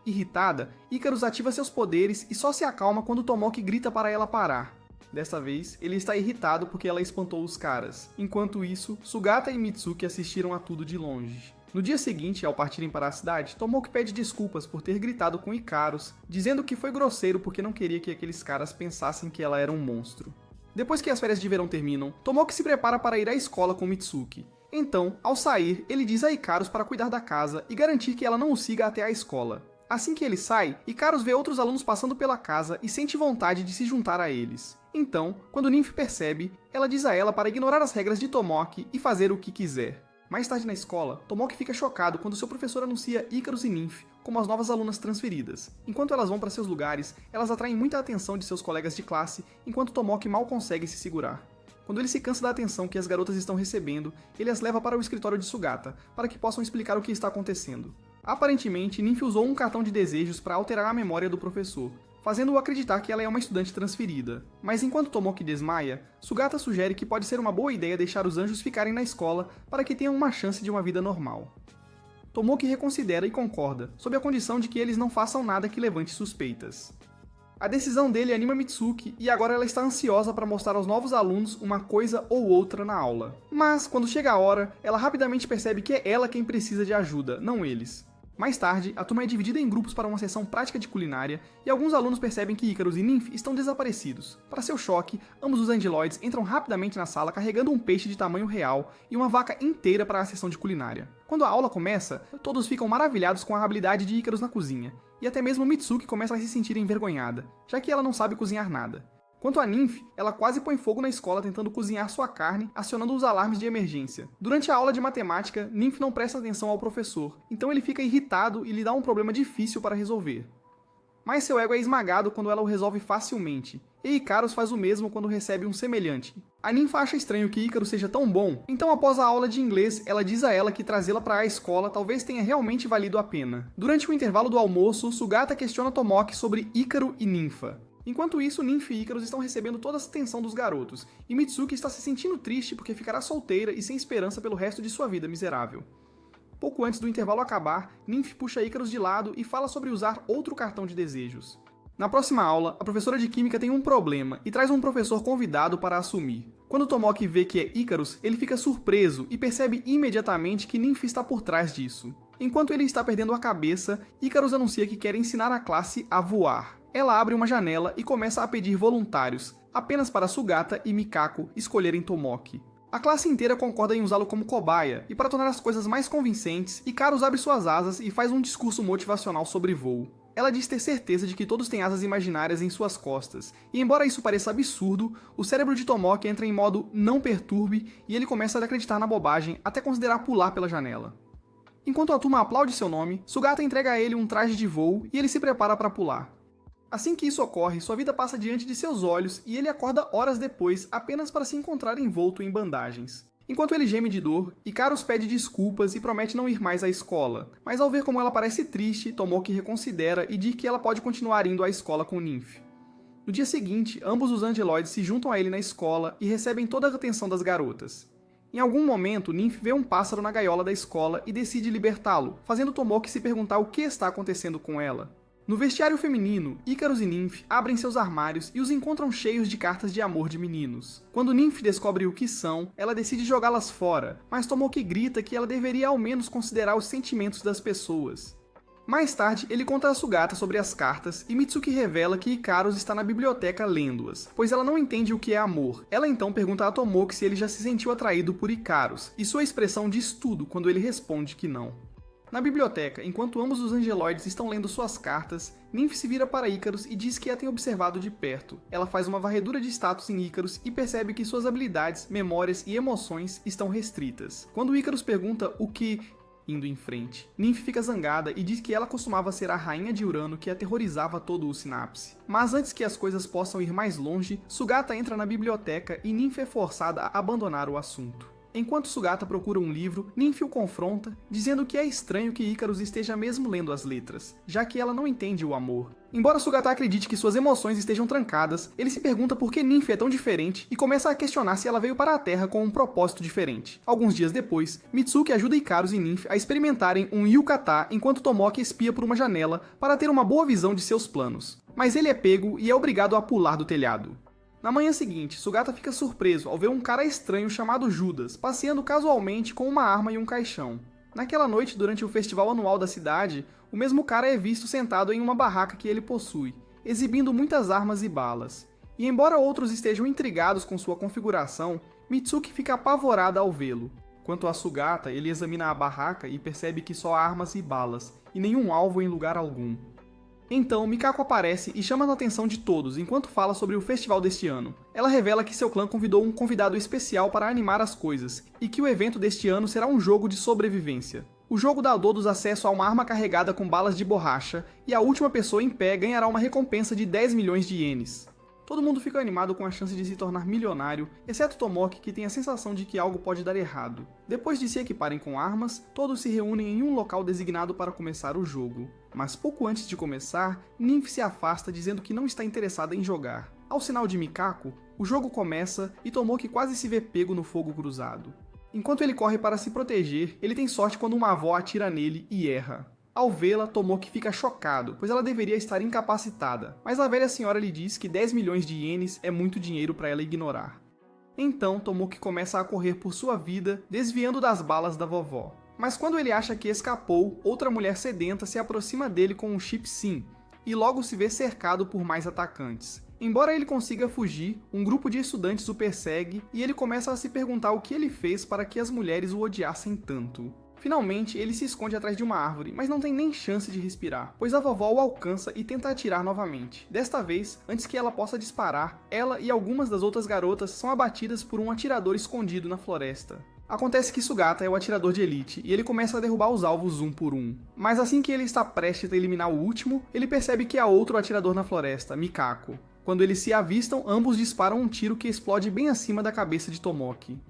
Irritada, Ikaros ativa seus poderes e só se acalma quando Tomoki grita para ela parar. Desta vez, ele está irritado porque ela espantou os caras. Enquanto isso, Sugata e Mitsuki assistiram a tudo de longe. No dia seguinte, ao partirem para a cidade, Tomoki pede desculpas por ter gritado com Ikaros, dizendo que foi grosseiro porque não queria que aqueles caras pensassem que ela era um monstro. Depois que as férias de verão terminam, Tomoki se prepara para ir à escola com Mitsuki. Então, ao sair, ele diz a Ikaros para cuidar da casa e garantir que ela não o siga até a escola. Assim que ele sai, Ikaros vê outros alunos passando pela casa e sente vontade de se juntar a eles. Então, quando Nymph percebe, ela diz a ela para ignorar as regras de Tomoki e fazer o que quiser. Mais tarde na escola, Tomoki fica chocado quando seu professor anuncia Ikaros e Nymph como as novas alunas transferidas. Enquanto elas vão para seus lugares, elas atraem muita atenção de seus colegas de classe, enquanto Tomoki mal consegue se segurar. Quando ele se cansa da atenção que as garotas estão recebendo, ele as leva para o escritório de Sugata, para que possam explicar o que está acontecendo. Aparentemente, Nymph usou um cartão de desejos para alterar a memória do professor, fazendo-o acreditar que ela é uma estudante transferida. Mas enquanto Tomoki desmaia, Sugata sugere que pode ser uma boa ideia deixar os anjos ficarem na escola para que tenham uma chance de uma vida normal. Tomoki reconsidera e concorda, sob a condição de que eles não façam nada que levante suspeitas. A decisão dele anima Mitsuki e agora ela está ansiosa para mostrar aos novos alunos uma coisa ou outra na aula. Mas, quando chega a hora, ela rapidamente percebe que é ela quem precisa de ajuda, não eles. Mais tarde, a turma é dividida em grupos para uma sessão prática de culinária e alguns alunos percebem que Ikaros e Nymph estão desaparecidos. Para seu choque, ambos os angeloides entram rapidamente na sala carregando um peixe de tamanho real e uma vaca inteira para a sessão de culinária. Quando a aula começa, todos ficam maravilhados com a habilidade de Ikaros na cozinha, e até mesmo Mitsuki começa a se sentir envergonhada, já que ela não sabe cozinhar nada. Quanto a Nymph, ela quase põe fogo na escola tentando cozinhar sua carne, acionando os alarmes de emergência. Durante a aula de matemática, Nymph não presta atenção ao professor, então ele fica irritado e lhe dá um problema difícil para resolver. Mas seu ego é esmagado quando ela o resolve facilmente, e Ikaros faz o mesmo quando recebe um semelhante. A Nymph acha estranho que Ikaros seja tão bom, então após a aula de inglês, ela diz a ela que trazê-la para a escola talvez tenha realmente valido a pena. Durante o intervalo do almoço, Sugata questiona Tomoki sobre Ícaro e Ninfa. Enquanto isso, Nymph e Ikaros estão recebendo toda a atenção dos garotos, e Mitsuki está se sentindo triste porque ficará solteira e sem esperança pelo resto de sua vida miserável. Pouco antes do intervalo acabar, Nymph puxa Ikaros de lado e fala sobre usar outro cartão de desejos. Na próxima aula, a professora de química tem um problema e traz um professor convidado para assumir. Quando Tomoki vê que é Ikaros, ele fica surpreso e percebe imediatamente que Nymph está por trás disso. Enquanto ele está perdendo a cabeça, Ikaros anuncia que quer ensinar a classe a voar. Ela abre uma janela e começa a pedir voluntários, apenas para Sugata e Mikako escolherem Tomoki. A classe inteira concorda em usá-lo como cobaia, e para tornar as coisas mais convincentes, Ikaros abre suas asas e faz um discurso motivacional sobre voo. Ela diz ter certeza de que todos têm asas imaginárias em suas costas, e embora isso pareça absurdo, o cérebro de Tomoki entra em modo não perturbe e ele começa a acreditar na bobagem até considerar pular pela janela. Enquanto a turma aplaude seu nome, Sugata entrega a ele um traje de voo e ele se prepara para pular. Assim que isso ocorre, sua vida passa diante de seus olhos e ele acorda horas depois apenas para se encontrar envolto em bandagens. Enquanto ele geme de dor, Ikaros pede desculpas e promete não ir mais à escola, mas ao ver como ela parece triste, Tomoki reconsidera e diz que ela pode continuar indo à escola com Nymph. No dia seguinte, ambos os angeloides se juntam a ele na escola e recebem toda a atenção das garotas. Em algum momento, Nymph vê um pássaro na gaiola da escola e decide libertá-lo, fazendo Tomoki se perguntar o que está acontecendo com ela. No vestiário feminino, Ikaros e Nymph abrem seus armários e os encontram cheios de cartas de amor de meninos. Quando Nymph descobre o que são, ela decide jogá-las fora, mas Tomoki grita que ela deveria ao menos considerar os sentimentos das pessoas. Mais tarde, ele conta a Sugata sobre as cartas e Mitsuki revela que Ikaros está na biblioteca lendo-as, pois ela não entende o que é amor. Ela então pergunta a Tomoki se ele já se sentiu atraído por Ikaros, e sua expressão diz tudo quando ele responde que não. Na biblioteca, enquanto ambos os angeloides estão lendo suas cartas, Nymph se vira para Ikaros e diz que a tem observado de perto. Ela faz uma varredura de status em Ikaros e percebe que suas habilidades, memórias e emoções estão restritas. Quando Ikaros pergunta o que... indo em frente, Nymph fica zangada e diz que ela costumava ser a rainha de Urano que aterrorizava todo o Sinapse. Mas antes que as coisas possam ir mais longe, Sugata entra na biblioteca e Nymph é forçada a abandonar o assunto. Enquanto Sugata procura um livro, Nymph o confronta, dizendo que é estranho que Ikaros esteja mesmo lendo as letras, já que ela não entende o amor. Embora Sugata acredite que suas emoções estejam trancadas, ele se pergunta por que Nymph é tão diferente e começa a questionar se ela veio para a Terra com um propósito diferente. Alguns dias depois, Mitsuki ajuda Ikaros e Nymph a experimentarem um yukata enquanto Tomoki espia por uma janela para ter uma boa visão de seus planos. Mas ele é pego e é obrigado a pular do telhado. Na manhã seguinte, Sugata fica surpreso ao ver um cara estranho chamado Judas passeando casualmente com uma arma e um caixão. Naquela noite, durante o festival anual da cidade, o mesmo cara é visto sentado em uma barraca que ele possui, exibindo muitas armas e balas. E embora outros estejam intrigados com sua configuração, Mitsuki fica apavorada ao vê-lo. Quanto a Sugata, ele examina a barraca e percebe que só há armas e balas, e nenhum alvo em lugar algum. Então, Mikako aparece e chama a atenção de todos enquanto fala sobre o festival deste ano. Ela revela que seu clã convidou um convidado especial para animar as coisas, e que o evento deste ano será um jogo de sobrevivência. O jogo dá a todos acesso a uma arma carregada com balas de borracha, e a última pessoa em pé ganhará uma recompensa de 10 milhões de ienes. Todo mundo fica animado com a chance de se tornar milionário, exceto Tomoki, que tem a sensação de que algo pode dar errado. Depois de se equiparem com armas, todos se reúnem em um local designado para começar o jogo. Mas pouco antes de começar, Nymph se afasta dizendo que não está interessada em jogar. Ao sinal de Mikako, o jogo começa e Tomoki quase se vê pego no fogo cruzado. Enquanto ele corre para se proteger, ele tem sorte quando uma avó atira nele e erra. Ao vê-la, Tomoki fica chocado, pois ela deveria estar incapacitada, mas a velha senhora lhe diz que 10 milhões de ienes é muito dinheiro para ela ignorar. Então, Tomoki começa a correr por sua vida, desviando das balas da vovó. Mas quando ele acha que escapou, outra mulher sedenta se aproxima dele com um chip SIM, e logo se vê cercado por mais atacantes. Embora ele consiga fugir, um grupo de estudantes o persegue e ele começa a se perguntar o que ele fez para que as mulheres o odiassem tanto. Finalmente, ele se esconde atrás de uma árvore, mas não tem nem chance de respirar, pois a vovó o alcança e tenta atirar novamente. Desta vez, antes que ela possa disparar, ela e algumas das outras garotas são abatidas por um atirador escondido na floresta. Acontece que Sugata é o atirador de elite, e ele começa a derrubar os alvos um por um. Mas assim que ele está prestes a eliminar o último, ele percebe que há outro atirador na floresta, Mikako. Quando eles se avistam, ambos disparam um tiro que explode bem acima da cabeça de Tomoki.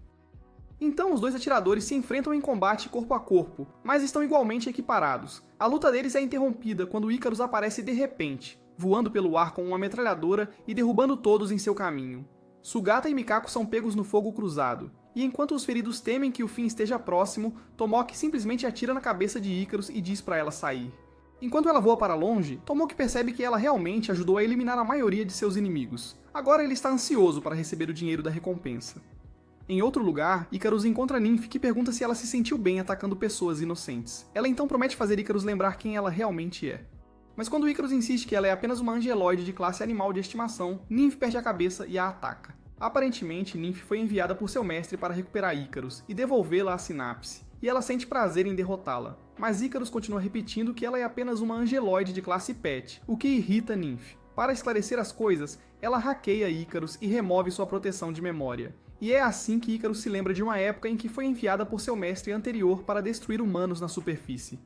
Então os dois atiradores se enfrentam em combate corpo a corpo, mas estão igualmente equiparados. A luta deles é interrompida quando Ikaros aparece de repente, voando pelo ar com uma metralhadora e derrubando todos em seu caminho. Sugata e Mikako são pegos no fogo cruzado, e enquanto os feridos temem que o fim esteja próximo, Tomoki simplesmente atira na cabeça de Ikaros e diz para ela sair. Enquanto ela voa para longe, Tomoki percebe que ela realmente ajudou a eliminar a maioria de seus inimigos. Agora ele está ansioso para receber o dinheiro da recompensa. Em outro lugar, Ikaros encontra Nymph que pergunta se ela se sentiu bem atacando pessoas inocentes. Ela então promete fazer Ikaros lembrar quem ela realmente é. Mas quando Ikaros insiste que ela é apenas uma angeloide de classe animal de estimação, Nymph perde a cabeça e a ataca. Aparentemente, Nymph foi enviada por seu mestre para recuperar Ikaros e devolvê-la à Sinapse, e ela sente prazer em derrotá-la. Mas Ikaros continua repetindo que ela é apenas uma angeloide de classe pet, o que irrita Nymph. Para esclarecer as coisas, ela hackeia Ikaros e remove sua proteção de memória. E é assim que Ikaros se lembra de uma época em que foi enviada por seu mestre anterior para destruir humanos na superfície.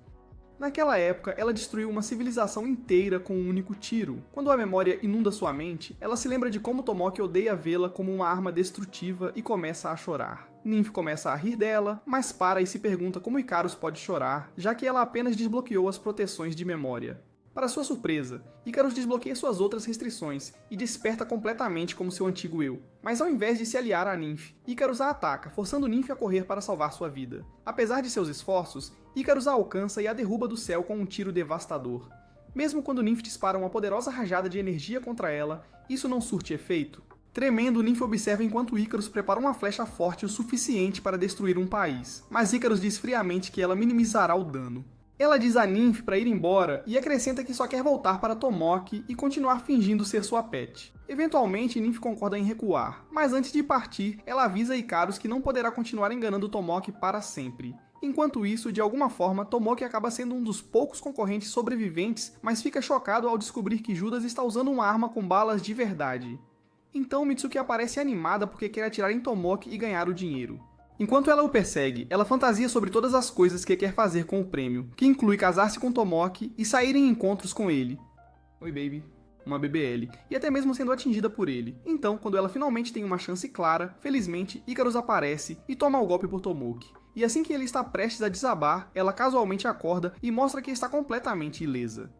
Naquela época, ela destruiu uma civilização inteira com um único tiro. Quando a memória inunda sua mente, ela se lembra de como Tomoki odeia vê-la como uma arma destrutiva e começa a chorar. Nymph começa a rir dela, mas para e se pergunta como Ikaros pode chorar, já que ela apenas desbloqueou as proteções de memória. Para sua surpresa, Ikaros desbloqueia suas outras restrições e desperta completamente como seu antigo eu. Mas ao invés de se aliar a Nymph, Ikaros a ataca, forçando Nymph a correr para salvar sua vida. Apesar de seus esforços, Ikaros a alcança e a derruba do céu com um tiro devastador. Mesmo quando Nymph dispara uma poderosa rajada de energia contra ela, isso não surte efeito. Tremendo, Nymph observa enquanto Ikaros prepara uma flecha forte o suficiente para destruir um país, mas Ikaros diz friamente que ela minimizará o dano. Ela diz a Nymph para ir embora e acrescenta que só quer voltar para Tomoki e continuar fingindo ser sua pet. Eventualmente, Nymph concorda em recuar, mas antes de partir, ela avisa Ikaros que não poderá continuar enganando Tomoki para sempre. Enquanto isso, de alguma forma, Tomoki acaba sendo um dos poucos concorrentes sobreviventes, mas fica chocado ao descobrir que Judas está usando uma arma com balas de verdade. Então Mitsuki aparece animada porque quer atirar em Tomoki e ganhar o dinheiro. Enquanto ela o persegue, ela fantasia sobre todas as coisas que quer fazer com o prêmio, que inclui casar-se com Tomoki e sair em encontros com ele. Oi, baby. Uma BBL, e até mesmo sendo atingida por ele. Então, quando ela finalmente tem uma chance clara, felizmente, Ikaros aparece e toma o golpe por Tomoki. E assim que ele está prestes a desabar, ela casualmente acorda e mostra que está completamente ilesa.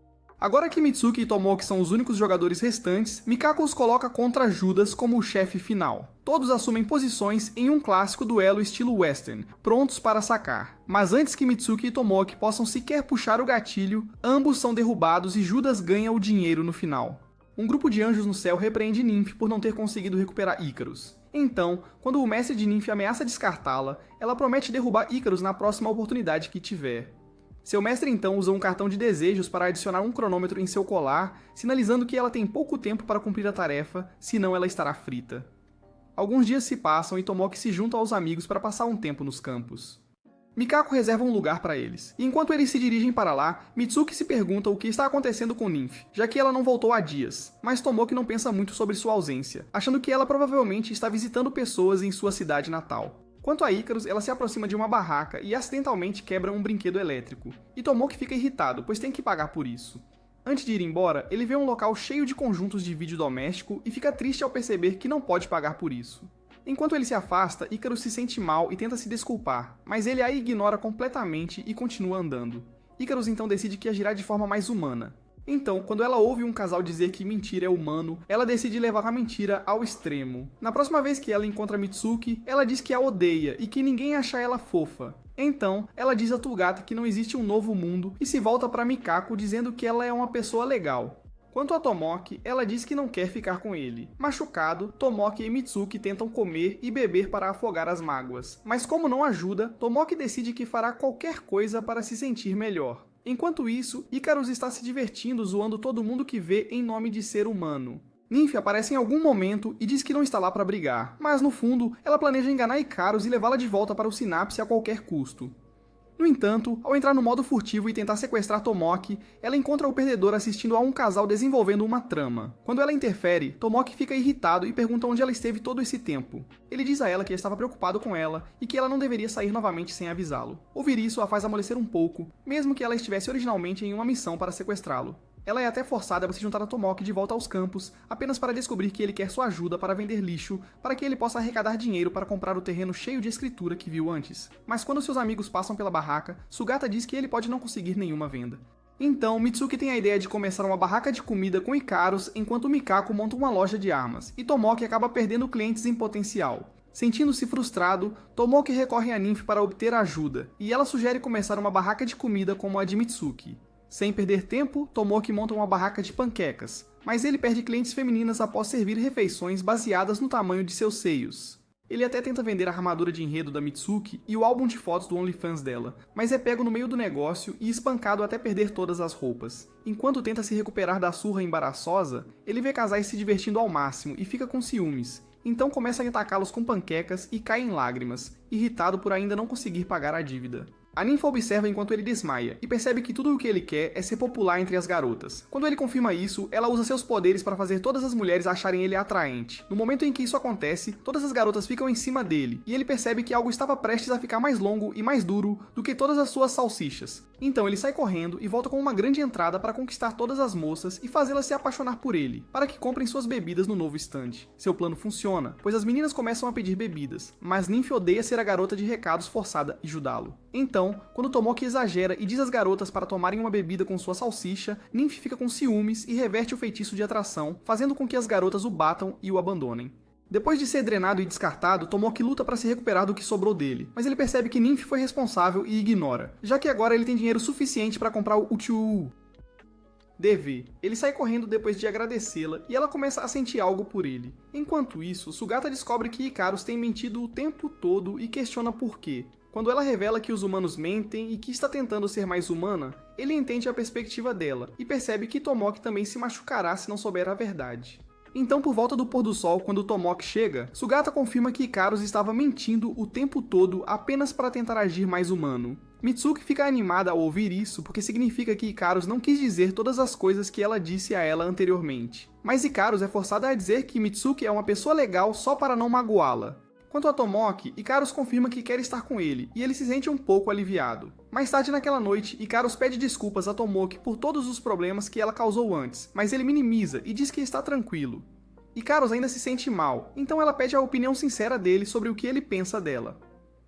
Agora que Mitsuki e Tomoki são os únicos jogadores restantes, Mikako os coloca contra Judas como o chefe final. Todos assumem posições em um clássico duelo estilo western, prontos para sacar. Mas antes que Mitsuki e Tomoki possam sequer puxar o gatilho, ambos são derrubados e Judas ganha o dinheiro no final. Um grupo de anjos no céu repreende Nymph por não ter conseguido recuperar Ikaros. Então, quando o mestre de Nymph ameaça descartá-la, ela promete derrubar Ikaros na próxima oportunidade que tiver. Seu mestre então usa um cartão de desejos para adicionar um cronômetro em seu colar, sinalizando que ela tem pouco tempo para cumprir a tarefa, senão ela estará frita. Alguns dias se passam e Tomoki se junta aos amigos para passar um tempo nos campos. Mikako reserva um lugar para eles, e enquanto eles se dirigem para lá, Mitsuki se pergunta o que está acontecendo com Nymph, já que ela não voltou há dias, mas Tomoki não pensa muito sobre sua ausência, achando que ela provavelmente está visitando pessoas em sua cidade natal. Quanto a Ikaros, ela se aproxima de uma barraca e acidentalmente quebra um brinquedo elétrico, e Tomoki fica irritado, pois tem que pagar por isso. Antes de ir embora, ele vê um local cheio de conjuntos de vídeo doméstico e fica triste ao perceber que não pode pagar por isso. Enquanto ele se afasta, Ikaros se sente mal e tenta se desculpar, mas ele a ignora completamente e continua andando. Ikaros então decide que agirá de forma mais humana. Então, quando ela ouve um casal dizer que mentira é humano, ela decide levar a mentira ao extremo. Na próxima vez que ela encontra Mitsuki, ela diz que a odeia e que ninguém acha ela fofa. Então, ela diz a Togata que não existe um novo mundo e se volta para Mikako dizendo que ela é uma pessoa legal. Quanto a Tomoki, ela diz que não quer ficar com ele. Machucado, Tomoki e Mitsuki tentam comer e beber para afogar as mágoas. Mas como não ajuda, Tomoki decide que fará qualquer coisa para se sentir melhor. Enquanto isso, Ikaros está se divertindo zoando todo mundo que vê em nome de ser humano. Nymph aparece em algum momento e diz que não está lá para brigar, mas no fundo, ela planeja enganar Ikaros e levá-la de volta para o Sinapse a qualquer custo. No entanto, ao entrar no modo furtivo e tentar sequestrar Tomoki, ela encontra o perdedor assistindo a um casal desenvolvendo uma trama. Quando ela interfere, Tomoki fica irritado e pergunta onde ela esteve todo esse tempo. Ele diz a ela que estava preocupado com ela e que ela não deveria sair novamente sem avisá-lo. Ouvir isso a faz amolecer um pouco, mesmo que ela estivesse originalmente em uma missão para sequestrá-lo. Ela é até forçada a se juntar a Tomoki de volta aos campos, apenas para descobrir que ele quer sua ajuda para vender lixo, para que ele possa arrecadar dinheiro para comprar o terreno cheio de escritura que viu antes. Mas quando seus amigos passam pela barraca, Sugata diz que ele pode não conseguir nenhuma venda. Então, Mitsuki tem a ideia de começar uma barraca de comida com Ikaros, enquanto Mikako monta uma loja de armas, e Tomoki acaba perdendo clientes em potencial. Sentindo-se frustrado, Tomoki recorre a Nymph para obter ajuda, e ela sugere começar uma barraca de comida como a de Mitsuki. Sem perder tempo, Tomoki monta uma barraca de panquecas, mas ele perde clientes femininas após servir refeições baseadas no tamanho de seus seios. Ele até tenta vender a armadura de enredo da Mitsuki e o álbum de fotos do OnlyFans dela, mas é pego no meio do negócio e espancado até perder todas as roupas. Enquanto tenta se recuperar da surra embaraçosa, ele vê casais se divertindo ao máximo e fica com ciúmes, então começa a atacá-los com panquecas e cai em lágrimas, irritado por ainda não conseguir pagar a dívida. A ninfa observa enquanto ele desmaia e percebe que tudo o que ele quer é ser popular entre as garotas. Quando ele confirma isso, ela usa seus poderes para fazer todas as mulheres acharem ele atraente. No momento em que isso acontece, todas as garotas ficam em cima dele e ele percebe que algo estava prestes a ficar mais longo e mais duro do que todas as suas salsichas. Então ele sai correndo e volta com uma grande entrada para conquistar todas as moças e fazê-las se apaixonar por ele, para que comprem suas bebidas no novo estande. Seu plano funciona, pois as meninas começam a pedir bebidas, mas Nymph odeia ser a garota de recados forçada e ajudá-lo. Então, quando Tomoki exagera e diz às garotas para tomarem uma bebida com sua salsicha, Nymph fica com ciúmes e reverte o feitiço de atração, fazendo com que as garotas o batam e o abandonem. Depois de ser drenado e descartado, Tomoki luta para se recuperar do que sobrou dele, mas ele percebe que Nymph foi responsável e ignora, já que agora ele tem dinheiro suficiente para comprar o Uchiu DV. Ele sai correndo depois de agradecê-la e ela começa a sentir algo por ele. Enquanto isso, Sugata descobre que Ikaros tem mentido o tempo todo e questiona por quê. Quando ela revela que os humanos mentem e que está tentando ser mais humana, ele entende a perspectiva dela e percebe que Tomoki também se machucará se não souber a verdade. Então, por volta do pôr do sol, quando Tomoki chega, Sugata confirma que Ikaros estava mentindo o tempo todo apenas para tentar agir mais humano. Mitsuki fica animada ao ouvir isso porque significa que Ikaros não quis dizer todas as coisas que ela disse a ela anteriormente. Mas Ikaros é forçada a dizer que Mitsuki é uma pessoa legal só para não magoá-la. Quanto a Tomoki, Ikaros confirma que quer estar com ele, e ele se sente um pouco aliviado. Mais tarde naquela noite, Ikaros pede desculpas a Tomoki por todos os problemas que ela causou antes, mas ele minimiza e diz que está tranquilo. Ikaros ainda se sente mal, então ela pede a opinião sincera dele sobre o que ele pensa dela.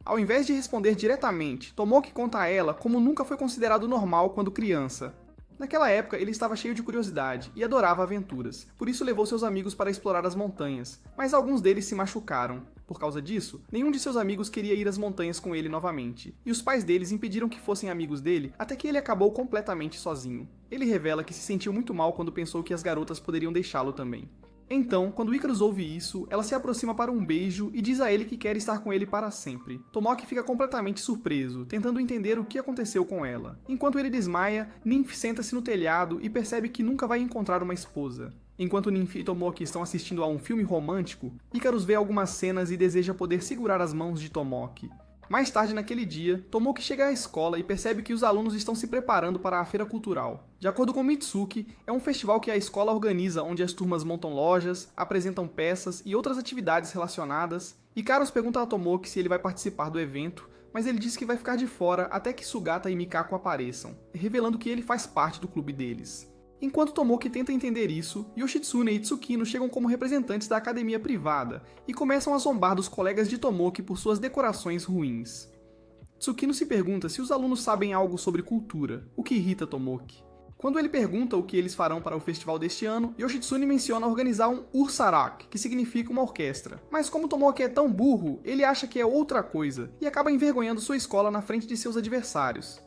Ao invés de responder diretamente, Tomoki conta a ela como nunca foi considerado normal quando criança. Naquela época, ele estava cheio de curiosidade e adorava aventuras, por isso levou seus amigos para explorar as montanhas, mas alguns deles se machucaram. Por causa disso, nenhum de seus amigos queria ir às montanhas com ele novamente, e os pais deles impediram que fossem amigos dele até que ele acabou completamente sozinho. Ele revela que se sentiu muito mal quando pensou que as garotas poderiam deixá-lo também. Então, quando Ikaros ouve isso, ela se aproxima para um beijo e diz a ele que quer estar com ele para sempre. Tomoki fica completamente surpreso, tentando entender o que aconteceu com ela. Enquanto ele desmaia, Nymph senta-se no telhado e percebe que nunca vai encontrar uma esposa. Enquanto Nymph e Tomoki estão assistindo a um filme romântico, Ikaros vê algumas cenas e deseja poder segurar as mãos de Tomoki. Mais tarde naquele dia, Tomoki chega à escola e percebe que os alunos estão se preparando para a feira cultural. De acordo com Mitsuki, é um festival que a escola organiza onde as turmas montam lojas, apresentam peças e outras atividades relacionadas. Ikaros pergunta a Tomoki se ele vai participar do evento, mas ele diz que vai ficar de fora até que Sugata e Mikako apareçam, revelando que ele faz parte do clube deles. Enquanto Tomoki tenta entender isso, Yoshitsune e Tsukino chegam como representantes da academia privada e começam a zombar dos colegas de Tomoki por suas decorações ruins. Tsukino se pergunta se os alunos sabem algo sobre cultura, o que irrita Tomoki. Quando ele pergunta o que eles farão para o festival deste ano, Yoshitsune menciona organizar um Ursarak, que significa uma orquestra. Mas como Tomoki é tão burro, ele acha que é outra coisa e acaba envergonhando sua escola na frente de seus adversários.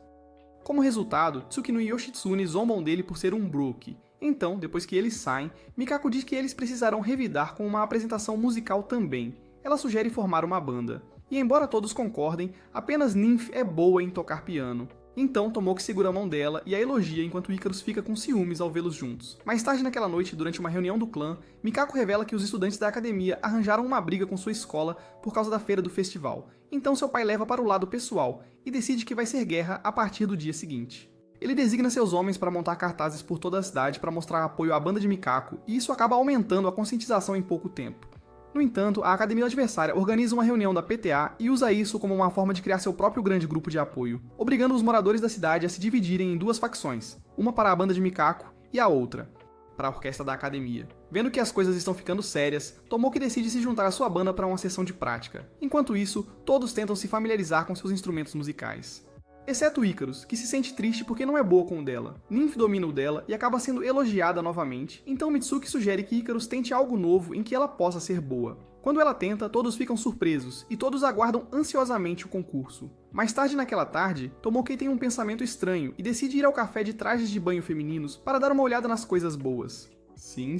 Como resultado, Tsukino e Yoshitsune zombam dele por ser um brookie. Então, depois que eles saem, Mikako diz que eles precisarão revidar com uma apresentação musical também. Ela sugere formar uma banda. E embora todos concordem, apenas Nymph é boa em tocar piano. Então Tomoki segura a mão dela e a elogia enquanto Ikaros fica com ciúmes ao vê-los juntos. Mais tarde naquela noite, durante uma reunião do clã, Mikako revela que os estudantes da academia arranjaram uma briga com sua escola por causa da feira do festival. Então seu pai leva para o lado pessoal e decide que vai ser guerra a partir do dia seguinte. Ele designa seus homens para montar cartazes por toda a cidade para mostrar apoio à banda de Mikako, e isso acaba aumentando a conscientização em pouco tempo. No entanto, a academia adversária organiza uma reunião da PTA e usa isso como uma forma de criar seu próprio grande grupo de apoio, obrigando os moradores da cidade a se dividirem em duas facções, uma para a banda de Mikako e a outra para a orquestra da academia. Vendo que as coisas estão ficando sérias, Tomoki decide se juntar à sua banda para uma sessão de prática. Enquanto isso, todos tentam se familiarizar com seus instrumentos musicais. Exceto Ikaros, que se sente triste porque não é boa com o dela. Nymph domina o dela e acaba sendo elogiada novamente, então Mitsuki sugere que Ikaros tente algo novo em que ela possa ser boa. Quando ela tenta, todos ficam surpresos e todos aguardam ansiosamente o concurso. Mais tarde naquela tarde, Tomoki tem um pensamento estranho e decide ir ao café de trajes de banho femininos para dar uma olhada nas coisas boas. Sim.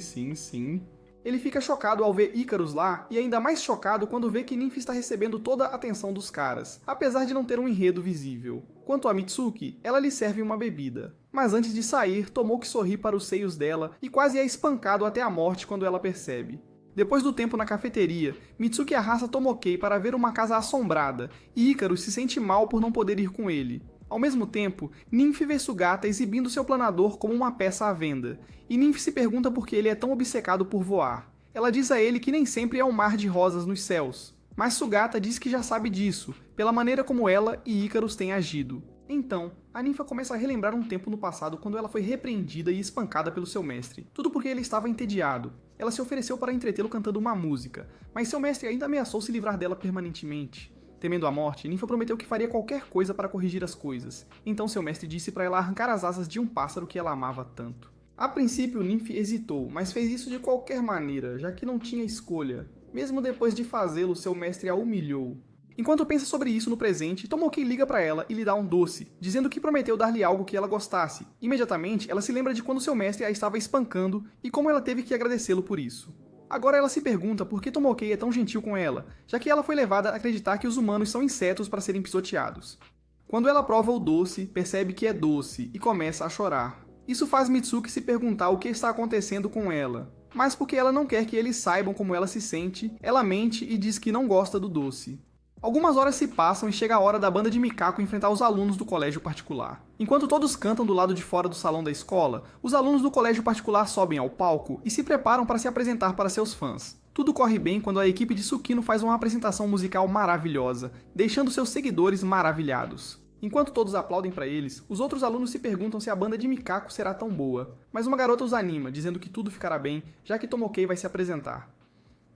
Ele fica chocado ao ver Ikaros lá, e ainda mais chocado quando vê que Nymph está recebendo toda a atenção dos caras, apesar de não ter um enredo visível. Quanto a Mitsuki, ela lhe serve uma bebida. Mas antes de sair, Tomoki sorri para os seios dela e quase é espancado até a morte quando ela percebe. Depois do tempo na cafeteria, Mitsuki arrasta Tomoki para ver uma casa assombrada, e Ikaros se sente mal por não poder ir com ele. Ao mesmo tempo, Nymph vê Sugata exibindo seu planador como uma peça à venda, e Nymph se pergunta por que ele é tão obcecado por voar. Ela diz a ele que nem sempre é um mar de rosas nos céus, mas Sugata diz que já sabe disso, pela maneira como ela e Ikaros têm agido. Então, a ninfa começa a relembrar um tempo no passado quando ela foi repreendida e espancada pelo seu mestre, tudo porque ele estava entediado. Ela se ofereceu para entretê-lo cantando uma música, mas seu mestre ainda ameaçou se livrar dela permanentemente. Temendo a morte, Ninfa prometeu que faria qualquer coisa para corrigir as coisas. Então seu mestre disse para ela arrancar as asas de um pássaro que ela amava tanto. A princípio, Nymph hesitou, mas fez isso de qualquer maneira, já que não tinha escolha. Mesmo depois de fazê-lo, seu mestre a humilhou. Enquanto pensa sobre isso no presente, Tomoki liga para ela e lhe dá um doce, dizendo que prometeu dar-lhe algo que ela gostasse. Imediatamente, ela se lembra de quando seu mestre a estava espancando e como ela teve que agradecê-lo por isso. Agora ela se pergunta por que Tomokei é tão gentil com ela, já que ela foi levada a acreditar que os humanos são insetos para serem pisoteados. Quando ela prova o doce, percebe que é doce e começa a chorar. Isso faz Mitsuki se perguntar o que está acontecendo com ela. Mas porque ela não quer que eles saibam como ela se sente, ela mente e diz que não gosta do doce. Algumas horas se passam e chega a hora da banda de Mikako enfrentar os alunos do colégio particular. Enquanto todos cantam do lado de fora do salão da escola, os alunos do colégio particular sobem ao palco e se preparam para se apresentar para seus fãs. Tudo corre bem quando a equipe de Tsukino faz uma apresentação musical maravilhosa, deixando seus seguidores maravilhados. Enquanto todos aplaudem para eles, os outros alunos se perguntam se a banda de Mikako será tão boa, mas uma garota os anima, dizendo que tudo ficará bem, já que Tomokei vai se apresentar.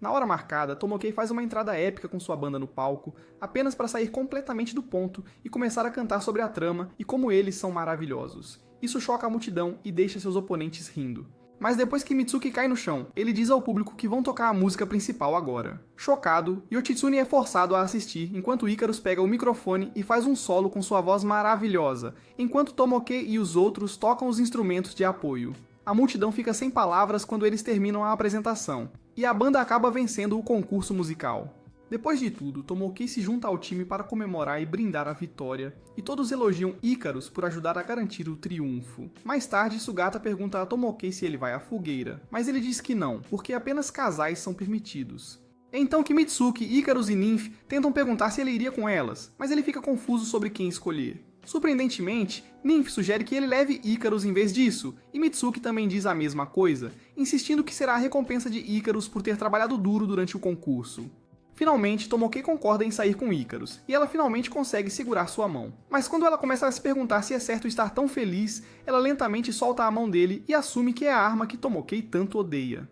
Na hora marcada, Tomokei faz uma entrada épica com sua banda no palco, apenas para sair completamente do ponto e começar a cantar sobre a trama e como eles são maravilhosos. Isso choca a multidão e deixa seus oponentes rindo. Mas depois que Mitsuki cai no chão, ele diz ao público que vão tocar a música principal agora. Chocado, Yoshitsune é forçado a assistir, enquanto Icarus pega o microfone e faz um solo com sua voz maravilhosa, enquanto Tomokei e os outros tocam os instrumentos de apoio. A multidão fica sem palavras quando eles terminam a apresentação, e a banda acaba vencendo o concurso musical. Depois de tudo, Tomokei se junta ao time para comemorar e brindar a vitória, e todos elogiam Icarus por ajudar a garantir o triunfo. Mais tarde, Sugata pergunta a Tomokei se ele vai à fogueira, mas ele diz que não, porque apenas casais são permitidos. É então que Mitsuki, Icarus e Nymph tentam perguntar se ele iria com elas, mas ele fica confuso sobre quem escolher. Surpreendentemente, Nymph sugere que ele leve Icarus em vez disso, e Mitsuki também diz a mesma coisa, insistindo que será a recompensa de Icarus por ter trabalhado duro durante o concurso. Finalmente, Tomokei concorda em sair com Icarus, e ela finalmente consegue segurar sua mão. Mas quando ela começa a se perguntar se é certo estar tão feliz, ela lentamente solta a mão dele e assume que é a arma que Tomokei tanto odeia.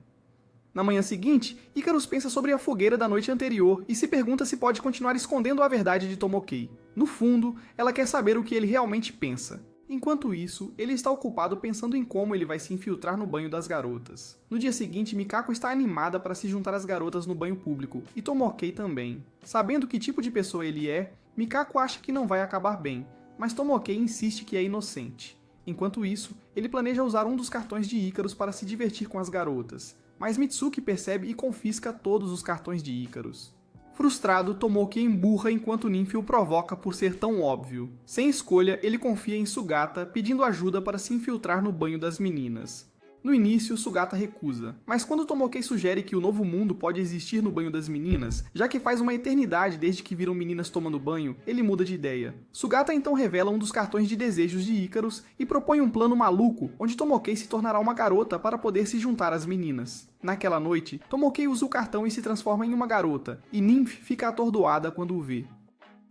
Na manhã seguinte, Icarus pensa sobre a fogueira da noite anterior e se pergunta se pode continuar escondendo a verdade de Tomokei. No fundo, ela quer saber o que ele realmente pensa. Enquanto isso, ele está ocupado pensando em como ele vai se infiltrar no banho das garotas. No dia seguinte, Mikako está animada para se juntar às garotas no banho público, e Tomokei também. Sabendo que tipo de pessoa ele é, Mikako acha que não vai acabar bem, mas Tomokei insiste que é inocente. Enquanto isso, ele planeja usar um dos cartões de Icarus para se divertir com as garotas, mas Mitsuki percebe e confisca todos os cartões de Icarus. Frustrado, Tomokei emburra enquanto Nymph o provoca por ser tão óbvio. Sem escolha, ele confia em Sugata, pedindo ajuda para se infiltrar no banho das meninas. No início, Sugata recusa, mas quando Tomokei sugere que o novo mundo pode existir no banho das meninas, já que faz uma eternidade desde que viram meninas tomando banho, ele muda de ideia. Sugata então revela um dos cartões de desejos de Icarus e propõe um plano maluco, onde Tomokei se tornará uma garota para poder se juntar às meninas. Naquela noite, Tomokei usa o cartão e se transforma em uma garota, e Nymph fica atordoada quando o vê.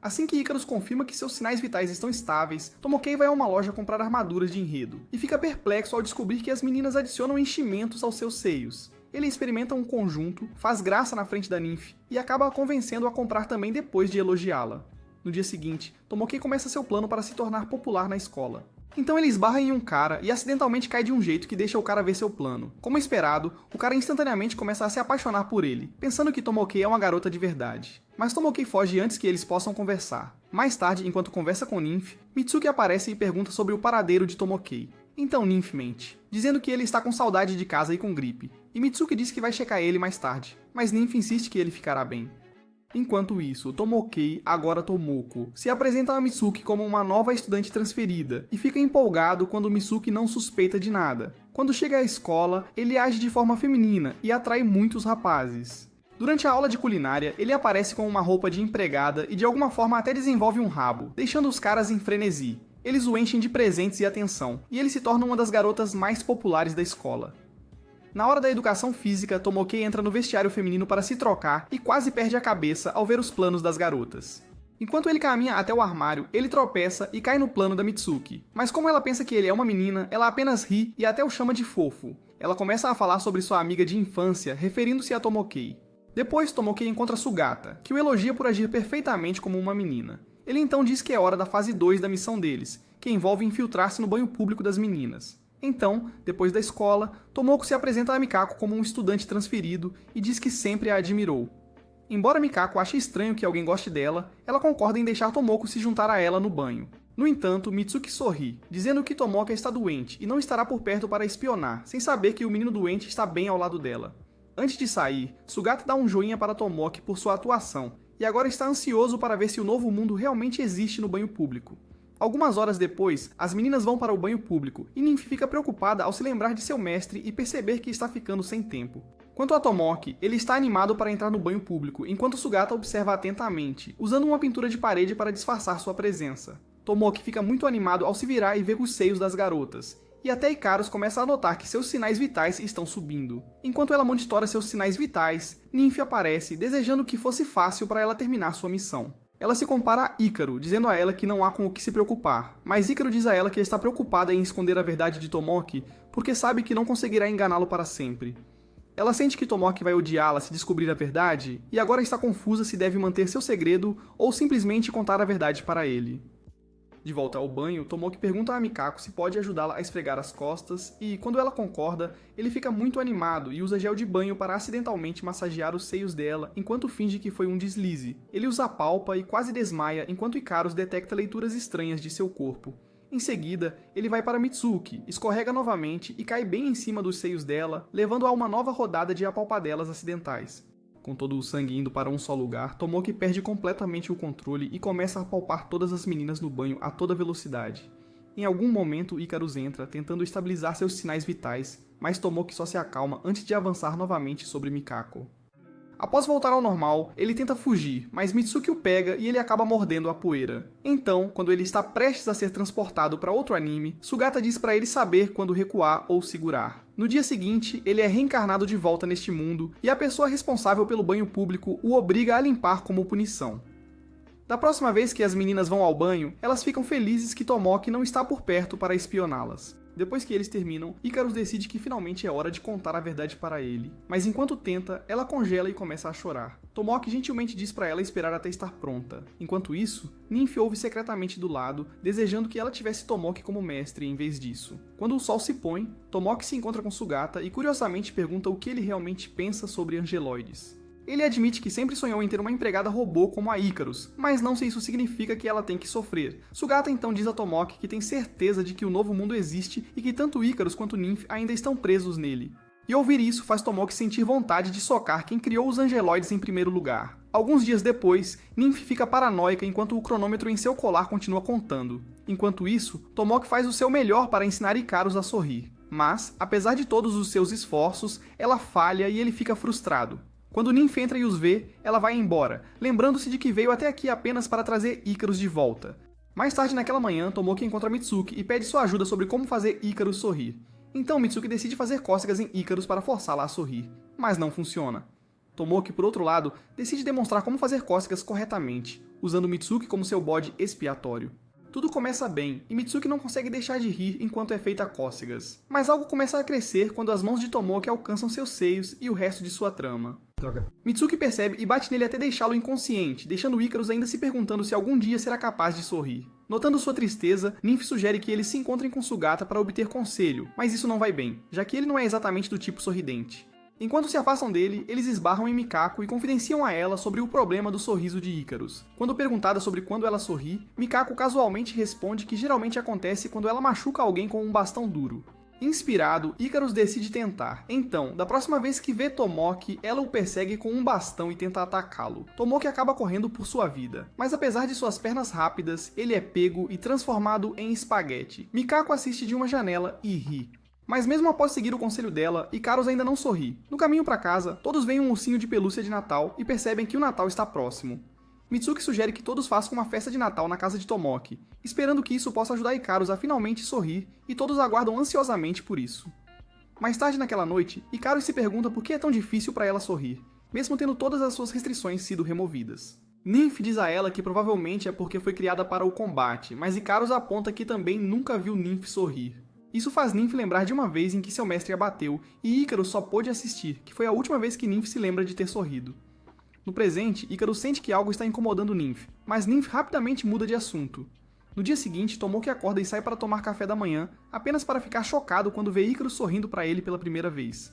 Assim que Icarus confirma que seus sinais vitais estão estáveis, Tomokei vai a uma loja comprar armaduras de enredo, e fica perplexo ao descobrir que as meninas adicionam enchimentos aos seus seios. Ele experimenta um conjunto, faz graça na frente da Nymph, e acaba a convencendo a comprar também depois de elogiá-la. No dia seguinte, Tomokei começa seu plano para se tornar popular na escola. Então ele esbarra em um cara e acidentalmente cai de um jeito que deixa o cara ver seu plano. Como esperado, o cara instantaneamente começa a se apaixonar por ele, pensando que Tomokei é uma garota de verdade. Mas Tomokei foge antes que eles possam conversar. Mais tarde, enquanto conversa com Nymph, Mitsuki aparece e pergunta sobre o paradeiro de Tomokei. Então Nymph mente, dizendo que ele está com saudade de casa e com gripe, e Mitsuki diz que vai checar ele mais tarde, mas Nymph insiste que ele ficará bem. Enquanto isso, Tomokei, agora Tomoko, se apresenta a Mitsuki como uma nova estudante transferida e fica empolgado quando Mitsuki não suspeita de nada. Quando chega à escola, ele age de forma feminina e atrai muitos rapazes. Durante a aula de culinária, ele aparece com uma roupa de empregada e de alguma forma até desenvolve um rabo, deixando os caras em frenesi. Eles o enchem de presentes e atenção, e ele se torna uma das garotas mais populares da escola. Na hora da educação física, Tomokei entra no vestiário feminino para se trocar e quase perde a cabeça ao ver os planos das garotas. Enquanto ele caminha até o armário, ele tropeça e cai no plano da Mitsuki. Mas como ela pensa que ele é uma menina, ela apenas ri e até o chama de fofo. Ela começa a falar sobre sua amiga de infância, referindo-se a Tomokei. Depois, Tomokei encontra Sugata, que o elogia por agir perfeitamente como uma menina. Ele então diz que é hora da fase 2 da missão deles, que envolve infiltrar-se no banho público das meninas. Então, depois da escola, Tomoko se apresenta a Mikako como um estudante transferido e diz que sempre a admirou. Embora Mikako ache estranho que alguém goste dela, ela concorda em deixar Tomoko se juntar a ela no banho. No entanto, Mitsuki sorri, dizendo que Tomoka está doente e não estará por perto para espionar, sem saber que o menino doente está bem ao lado dela. Antes de sair, Sugata dá um joinha para Tomoki por sua atuação, e agora está ansioso para ver se o novo mundo realmente existe no banho público. Algumas horas depois, as meninas vão para o banho público, e Nymph fica preocupada ao se lembrar de seu mestre e perceber que está ficando sem tempo. Quanto a Tomoki, ele está animado para entrar no banho público, enquanto Sugata observa atentamente, usando uma pintura de parede para disfarçar sua presença. Tomoki fica muito animado ao se virar e ver os seios das garotas, e até Ikaros começa a notar que seus sinais vitais estão subindo. Enquanto ela monitora seus sinais vitais, Nymph aparece, desejando que fosse fácil para ela terminar sua missão. Ela se compara a Ícaro, dizendo a ela que não há com o que se preocupar, mas Ícaro diz a ela que está preocupada em esconder a verdade de Tomoki, porque sabe que não conseguirá enganá-lo para sempre. Ela sente que Tomoki vai odiá-la se descobrir a verdade, e agora está confusa se deve manter seu segredo ou simplesmente contar a verdade para ele. De volta ao banho, Tomoki pergunta a Mikako se pode ajudá-la a esfregar as costas e, quando ela concorda, ele fica muito animado e usa gel de banho para acidentalmente massagear os seios dela enquanto finge que foi um deslize. Ele os apalpa e quase desmaia enquanto Ikaros detecta leituras estranhas de seu corpo. Em seguida, ele vai para Mitsuki, escorrega novamente e cai bem em cima dos seios dela, levando a uma nova rodada de apalpadelas acidentais. Com todo o sangue indo para um só lugar, Tomoki perde completamente o controle e começa a apalpar todas as meninas no banho a toda velocidade. Em algum momento, Ikaros entra, tentando estabilizar seus sinais vitais, mas Tomoki só se acalma antes de avançar novamente sobre Mikako. Após voltar ao normal, ele tenta fugir, mas Mitsuki o pega e ele acaba mordendo a poeira. Então, quando ele está prestes a ser transportado para outro anime, Sugata diz para ele saber quando recuar ou segurar. No dia seguinte, ele é reencarnado de volta neste mundo e a pessoa responsável pelo banho público o obriga a limpar como punição. Da próxima vez que as meninas vão ao banho, elas ficam felizes que Tomoki não está por perto para espioná-las. Depois que eles terminam, Ikaros decide que finalmente é hora de contar a verdade para ele. Mas enquanto tenta, ela congela e começa a chorar. Tomoki gentilmente diz para ela esperar até estar pronta. Enquanto isso, Nymph ouve secretamente do lado, desejando que ela tivesse Tomoki como mestre em vez disso. Quando o sol se põe, Tomoki se encontra com Sugata e curiosamente pergunta o que ele realmente pensa sobre angeloides. Ele admite que sempre sonhou em ter uma empregada robô como a Ikaros, mas não se isso significa que ela tem que sofrer. Sugata então diz a Tomoki que tem certeza de que o novo mundo existe e que tanto Ikaros quanto Nymph ainda estão presos nele. E ouvir isso faz Tomoki sentir vontade de socar quem criou os angeloides em primeiro lugar. Alguns dias depois, Nymph fica paranoica enquanto o cronômetro em seu colar continua contando. Enquanto isso, Tomoki faz o seu melhor para ensinar Ikaros a sorrir. Mas, apesar de todos os seus esforços, ela falha e ele fica frustrado. Quando Nymph entra e os vê, ela vai embora, lembrando-se de que veio até aqui apenas para trazer Ikaros de volta. Mais tarde naquela manhã, Tomoki encontra Mitsuki e pede sua ajuda sobre como fazer Ikaros sorrir. Então Mitsuki decide fazer cócegas em Ikaros para forçá-la a sorrir, mas não funciona. Tomoki, por outro lado, decide demonstrar como fazer cócegas corretamente, usando Mitsuki como seu bode expiatório. Tudo começa bem, e Mitsuki não consegue deixar de rir enquanto é feita cócegas. Mas algo começa a crescer quando as mãos de Tomoki alcançam seus seios e o resto de sua trama. Mitsuki percebe e bate nele até deixá-lo inconsciente, deixando Ikaros ainda se perguntando se algum dia será capaz de sorrir. Notando sua tristeza, Nymph sugere que eles se encontrem com Sugata para obter conselho, mas isso não vai bem, já que ele não é exatamente do tipo sorridente. Enquanto se afastam dele, eles esbarram em Mikako e confidenciam a ela sobre o problema do sorriso de Ikaros. Quando perguntada sobre quando ela sorri, Mikako casualmente responde que geralmente acontece quando ela machuca alguém com um bastão duro. Inspirado, Ikaros decide tentar. Então, da próxima vez que vê Tomoki, ela o persegue com um bastão e tenta atacá-lo. Tomoki acaba correndo por sua vida, mas apesar de suas pernas rápidas, ele é pego e transformado em espaguete. Mikako assiste de uma janela e ri. Mas mesmo após seguir o conselho dela, Ikaros ainda não sorri. No caminho para casa, todos veem um ursinho de pelúcia de Natal e percebem que o Natal está próximo. Mitsuki sugere que todos façam uma festa de Natal na casa de Tomoki, esperando que isso possa ajudar Ikaros a finalmente sorrir, e todos aguardam ansiosamente por isso. Mais tarde naquela noite, Ikaros se pergunta por que é tão difícil para ela sorrir, mesmo tendo todas as suas restrições sido removidas. Nymph diz a ela que provavelmente é porque foi criada para o combate, mas Ikaros aponta que também nunca viu Nymph sorrir. Isso faz Nymph lembrar de uma vez em que seu mestre a bateu, e Ikaros só pôde assistir, que foi a última vez que Nymph se lembra de ter sorrido. No presente, Ikaros sente que algo está incomodando Nymph, mas Nymph rapidamente muda de assunto. No dia seguinte, Tomoki acorda e sai para tomar café da manhã, apenas para ficar chocado quando vê Ikaros sorrindo para ele pela primeira vez.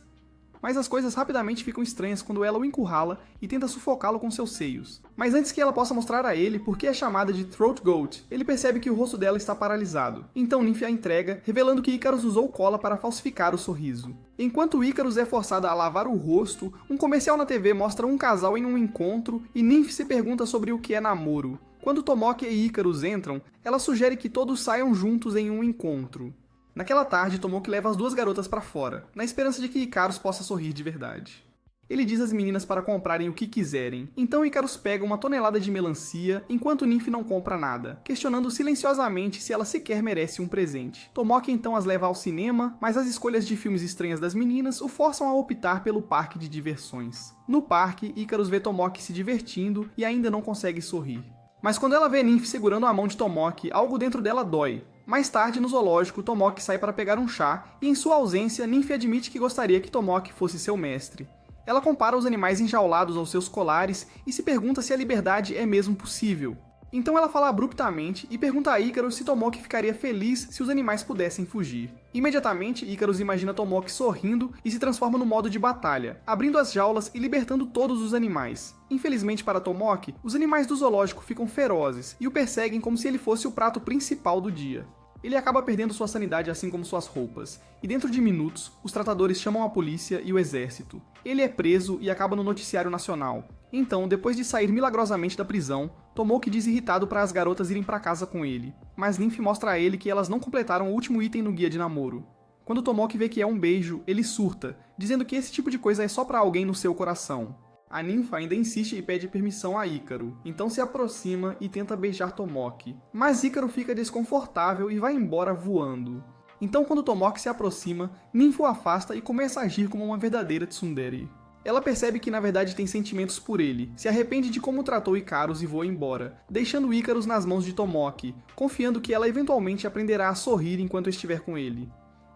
mas as coisas rapidamente ficam estranhas quando ela o encurrala e tenta sufocá-lo com seus seios. Mas antes que ela possa mostrar a ele por que é chamada de Throat Goat, ele percebe que o rosto dela está paralisado. Então Nymph a entrega, revelando que Icarus usou cola para falsificar o sorriso. Enquanto Icarus é forçada a lavar o rosto, um comercial na TV mostra um casal em um encontro e Nymph se pergunta sobre o que é namoro. Quando Tomoki e Icarus entram, ela sugere que todos saiam juntos em um encontro. Naquela tarde, Tomoki leva as duas garotas para fora, na esperança de que Icarus possa sorrir de verdade. Ele diz às meninas para comprarem o que quiserem, então Icarus pega uma tonelada de melancia, enquanto Nymph não compra nada, questionando silenciosamente se ela sequer merece um presente. Tomoki então as leva ao cinema, mas as escolhas de filmes estranhas das meninas o forçam a optar pelo parque de diversões. No parque, Icarus vê Tomoki se divertindo e ainda não consegue sorrir. Mas quando ela vê Nymph segurando a mão de Tomoki, algo dentro dela dói. Mais tarde, no zoológico, Tomoki sai para pegar um chá, e em sua ausência, Nymph admite que gostaria que Tomoki fosse seu mestre. Ela compara os animais enjaulados aos seus colares e se pergunta se a liberdade é mesmo possível. Então ela fala abruptamente e pergunta a Icarus se Tomoki ficaria feliz se os animais pudessem fugir. Imediatamente, Icarus imagina Tomoki sorrindo e se transforma no modo de batalha, abrindo as jaulas e libertando todos os animais. Infelizmente para Tomoki, os animais do zoológico ficam ferozes e o perseguem como se ele fosse o prato principal do dia. Ele acaba perdendo sua sanidade assim como suas roupas, e dentro de minutos, os tratadores chamam a polícia e o exército. Ele é preso e acaba no noticiário nacional. Então, depois de sair milagrosamente da prisão, Tomoki diz irritado para as garotas irem para casa com ele, mas Nymph mostra a ele que elas não completaram o último item no guia de namoro. Quando Tomoki vê que é um beijo, ele surta, dizendo que esse tipo de coisa é só para alguém no seu coração. A Nymph ainda insiste e pede permissão a Ícaro, então se aproxima e tenta beijar Tomoki. Mas Ícaro fica desconfortável e vai embora voando. Então quando Tomoki se aproxima, Nymph o afasta e começa a agir como uma verdadeira tsundere. Ela percebe que na verdade tem sentimentos por ele, se arrepende de como tratou Icarus e voa embora, deixando Icarus nas mãos de Tomoki, confiando que ela eventualmente aprenderá a sorrir enquanto estiver com ele.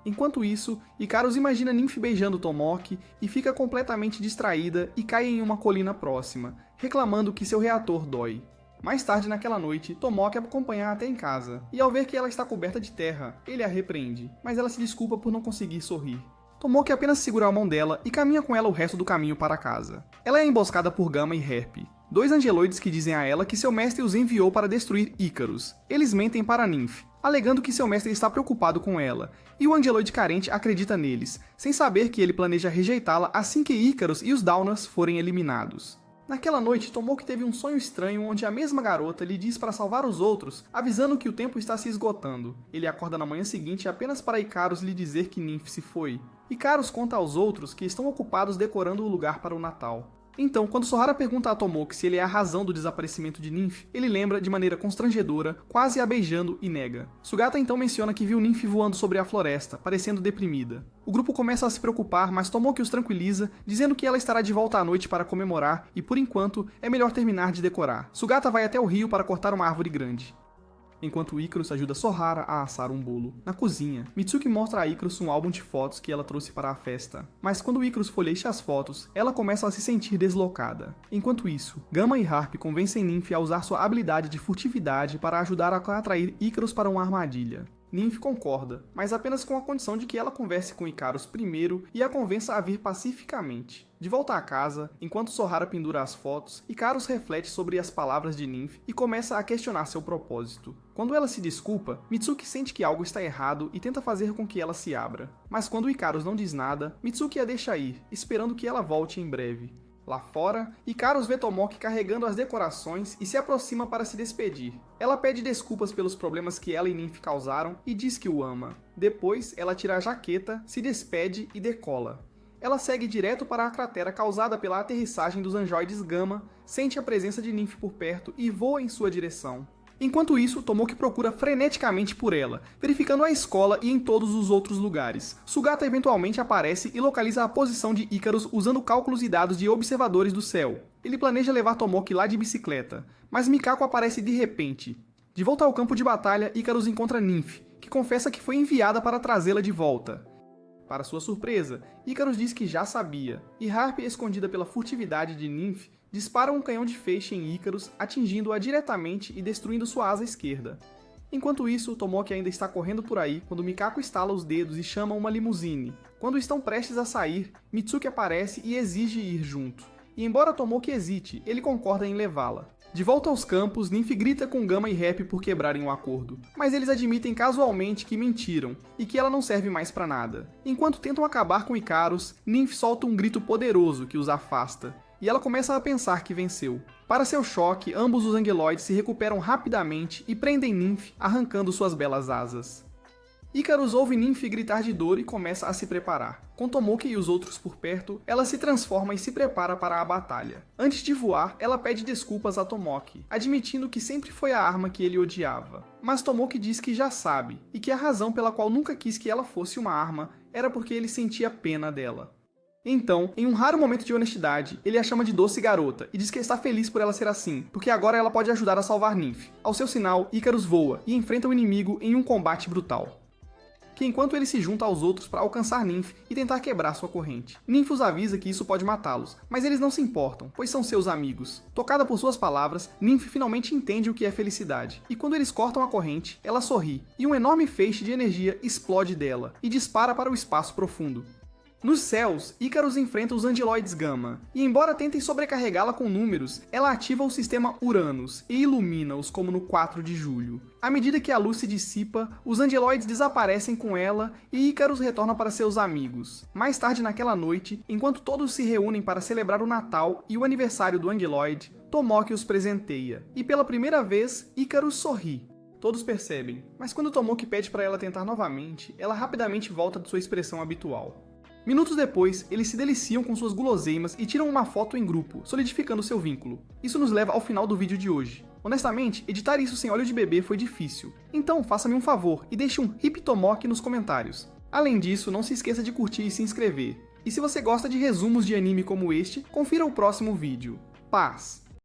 Enquanto isso, Icarus imagina Nymph beijando Tomoki e fica completamente distraída e cai em uma colina próxima, reclamando que seu reator dói. Mais tarde naquela noite, Tomoki a acompanha até em casa, e ao ver que ela está coberta de terra, ele a repreende, mas ela se desculpa por não conseguir sorrir. Tomoki apenas segura a mão dela e caminha com ela o resto do caminho para casa. Ela é emboscada por Gamma e Herp, dois angeloides que dizem a ela que seu mestre os enviou para destruir Icarus. Eles mentem para Nymph, alegando que seu mestre está preocupado com ela, e o angeloide carente acredita neles, sem saber que ele planeja rejeitá-la assim que Icarus e os Dauners forem eliminados. Naquela noite, Tomoki teve um sonho estranho onde a mesma garota lhe diz para salvar os outros, avisando que o tempo está se esgotando. Ele acorda na manhã seguinte apenas para Icarus lhe dizer que Nymph se foi. Icarus conta aos outros que estão ocupados decorando o lugar para o Natal. Então, quando Sohara pergunta a Tomoki se ele é a razão do desaparecimento de Nymph, ele lembra de maneira constrangedora, quase a beijando e nega. Sugata então menciona que viu Nymph voando sobre a floresta, parecendo deprimida. O grupo começa a se preocupar, mas Tomoki os tranquiliza, dizendo que ela estará de volta à noite para comemorar e, por enquanto, é melhor terminar de decorar. Sugata vai até o rio para cortar uma árvore grande. Enquanto Icarus ajuda Sohara a assar um bolo. Na cozinha, Mitsuki mostra a Icarus um álbum de fotos que ela trouxe para a festa. Mas quando Icarus folheia as fotos, ela começa a se sentir deslocada. Enquanto isso, Gamma e Harp convencem Nymph a usar sua habilidade de furtividade para ajudar a atrair Icarus para uma armadilha. Nymph concorda, mas apenas com a condição de que ela converse com Icarus primeiro e a convença a vir pacificamente. De volta à casa, enquanto Sohara pendura as fotos, Icarus reflete sobre as palavras de Nymph e começa a questionar seu propósito. Quando ela se desculpa, Mitsuki sente que algo está errado e tenta fazer com que ela se abra. Mas quando Icarus não diz nada, Mitsuki a deixa ir, esperando que ela volte em breve. Lá fora, Icarus vê Tomoki carregando as decorações e se aproxima para se despedir. Ela pede desculpas pelos problemas que ela e Nymph causaram e diz que o ama. Depois, ela tira a jaqueta, se despede e decola. Ela segue direto para a cratera causada pela aterrissagem dos anjoides Gamma, sente a presença de Nymph por perto e voa em sua direção. Enquanto isso, Tomoki procura freneticamente por ela, verificando a escola e em todos os outros lugares. Sugata eventualmente aparece e localiza a posição de Icarus usando cálculos e dados de observadores do céu. Ele planeja levar Tomoki lá de bicicleta, mas Mikako aparece de repente. De volta ao campo de batalha, Icarus encontra Nymph, que confessa que foi enviada para trazê-la de volta. Para sua surpresa, Icarus diz que já sabia, e Harp, escondida pela furtividade de Nymph, dispara um canhão de feixe em Icarus, atingindo-a diretamente e destruindo sua asa esquerda. Enquanto isso, Tomoki ainda está correndo por aí quando Mikako estala os dedos e chama uma limusine. Quando estão prestes a sair, Mitsuki aparece e exige ir junto. E embora Tomoki hesite, ele concorda em levá-la. De volta aos campos, Nymph grita com Gamma e Happy por quebrarem o acordo, mas eles admitem casualmente que mentiram e que ela não serve mais pra nada. Enquanto tentam acabar com Icarus, Nymph solta um grito poderoso que os afasta, e ela começa a pensar que venceu. Para seu choque, ambos os Angeloides se recuperam rapidamente e prendem Nymph, arrancando suas belas asas. Icarus ouve Nymph gritar de dor e começa a se preparar. Com Tomoki e os outros por perto, ela se transforma e se prepara para a batalha. Antes de voar, ela pede desculpas a Tomoki, admitindo que sempre foi a arma que ele odiava. Mas Tomoki diz que já sabe, e que a razão pela qual nunca quis que ela fosse uma arma era porque ele sentia pena dela. Então, em um raro momento de honestidade, ele a chama de doce garota e diz que está feliz por ela ser assim, porque agora ela pode ajudar a salvar Nymph. Ao seu sinal, Icarus voa e enfrenta o inimigo em um combate brutal. Que enquanto ele se junta aos outros para alcançar Nymph e tentar quebrar sua corrente. Nymph os avisa que isso pode matá-los, mas eles não se importam, pois são seus amigos. Tocada por suas palavras, Nymph finalmente entende o que é felicidade, e quando eles cortam a corrente, ela sorri, e um enorme feixe de energia explode dela, e dispara para o espaço profundo. Nos céus, Icarus enfrenta os Angeloides Gamma, e embora tentem sobrecarregá-la com números, ela ativa o sistema Uranus e ilumina-os como no 4 de julho. À medida que a luz se dissipa, os Angeloides desaparecem com ela e Icarus retorna para seus amigos. Mais tarde naquela noite, enquanto todos se reúnem para celebrar o Natal e o aniversário do Angeloid, Tomoki os presenteia, e pela primeira vez, Icarus sorri. Todos percebem, mas quando Tomoki pede para ela tentar novamente, ela rapidamente volta de sua expressão habitual. Minutos depois, eles se deliciam com suas guloseimas e tiram uma foto em grupo, solidificando seu vínculo. Isso nos leva ao final do vídeo de hoje. Honestamente, editar isso sem óleo de bebê foi difícil. Então, faça-me um favor e deixe um Hip Tomoki nos comentários. Além disso, não se esqueça de curtir e se inscrever. E se você gosta de resumos de anime como este, confira o próximo vídeo. Paz!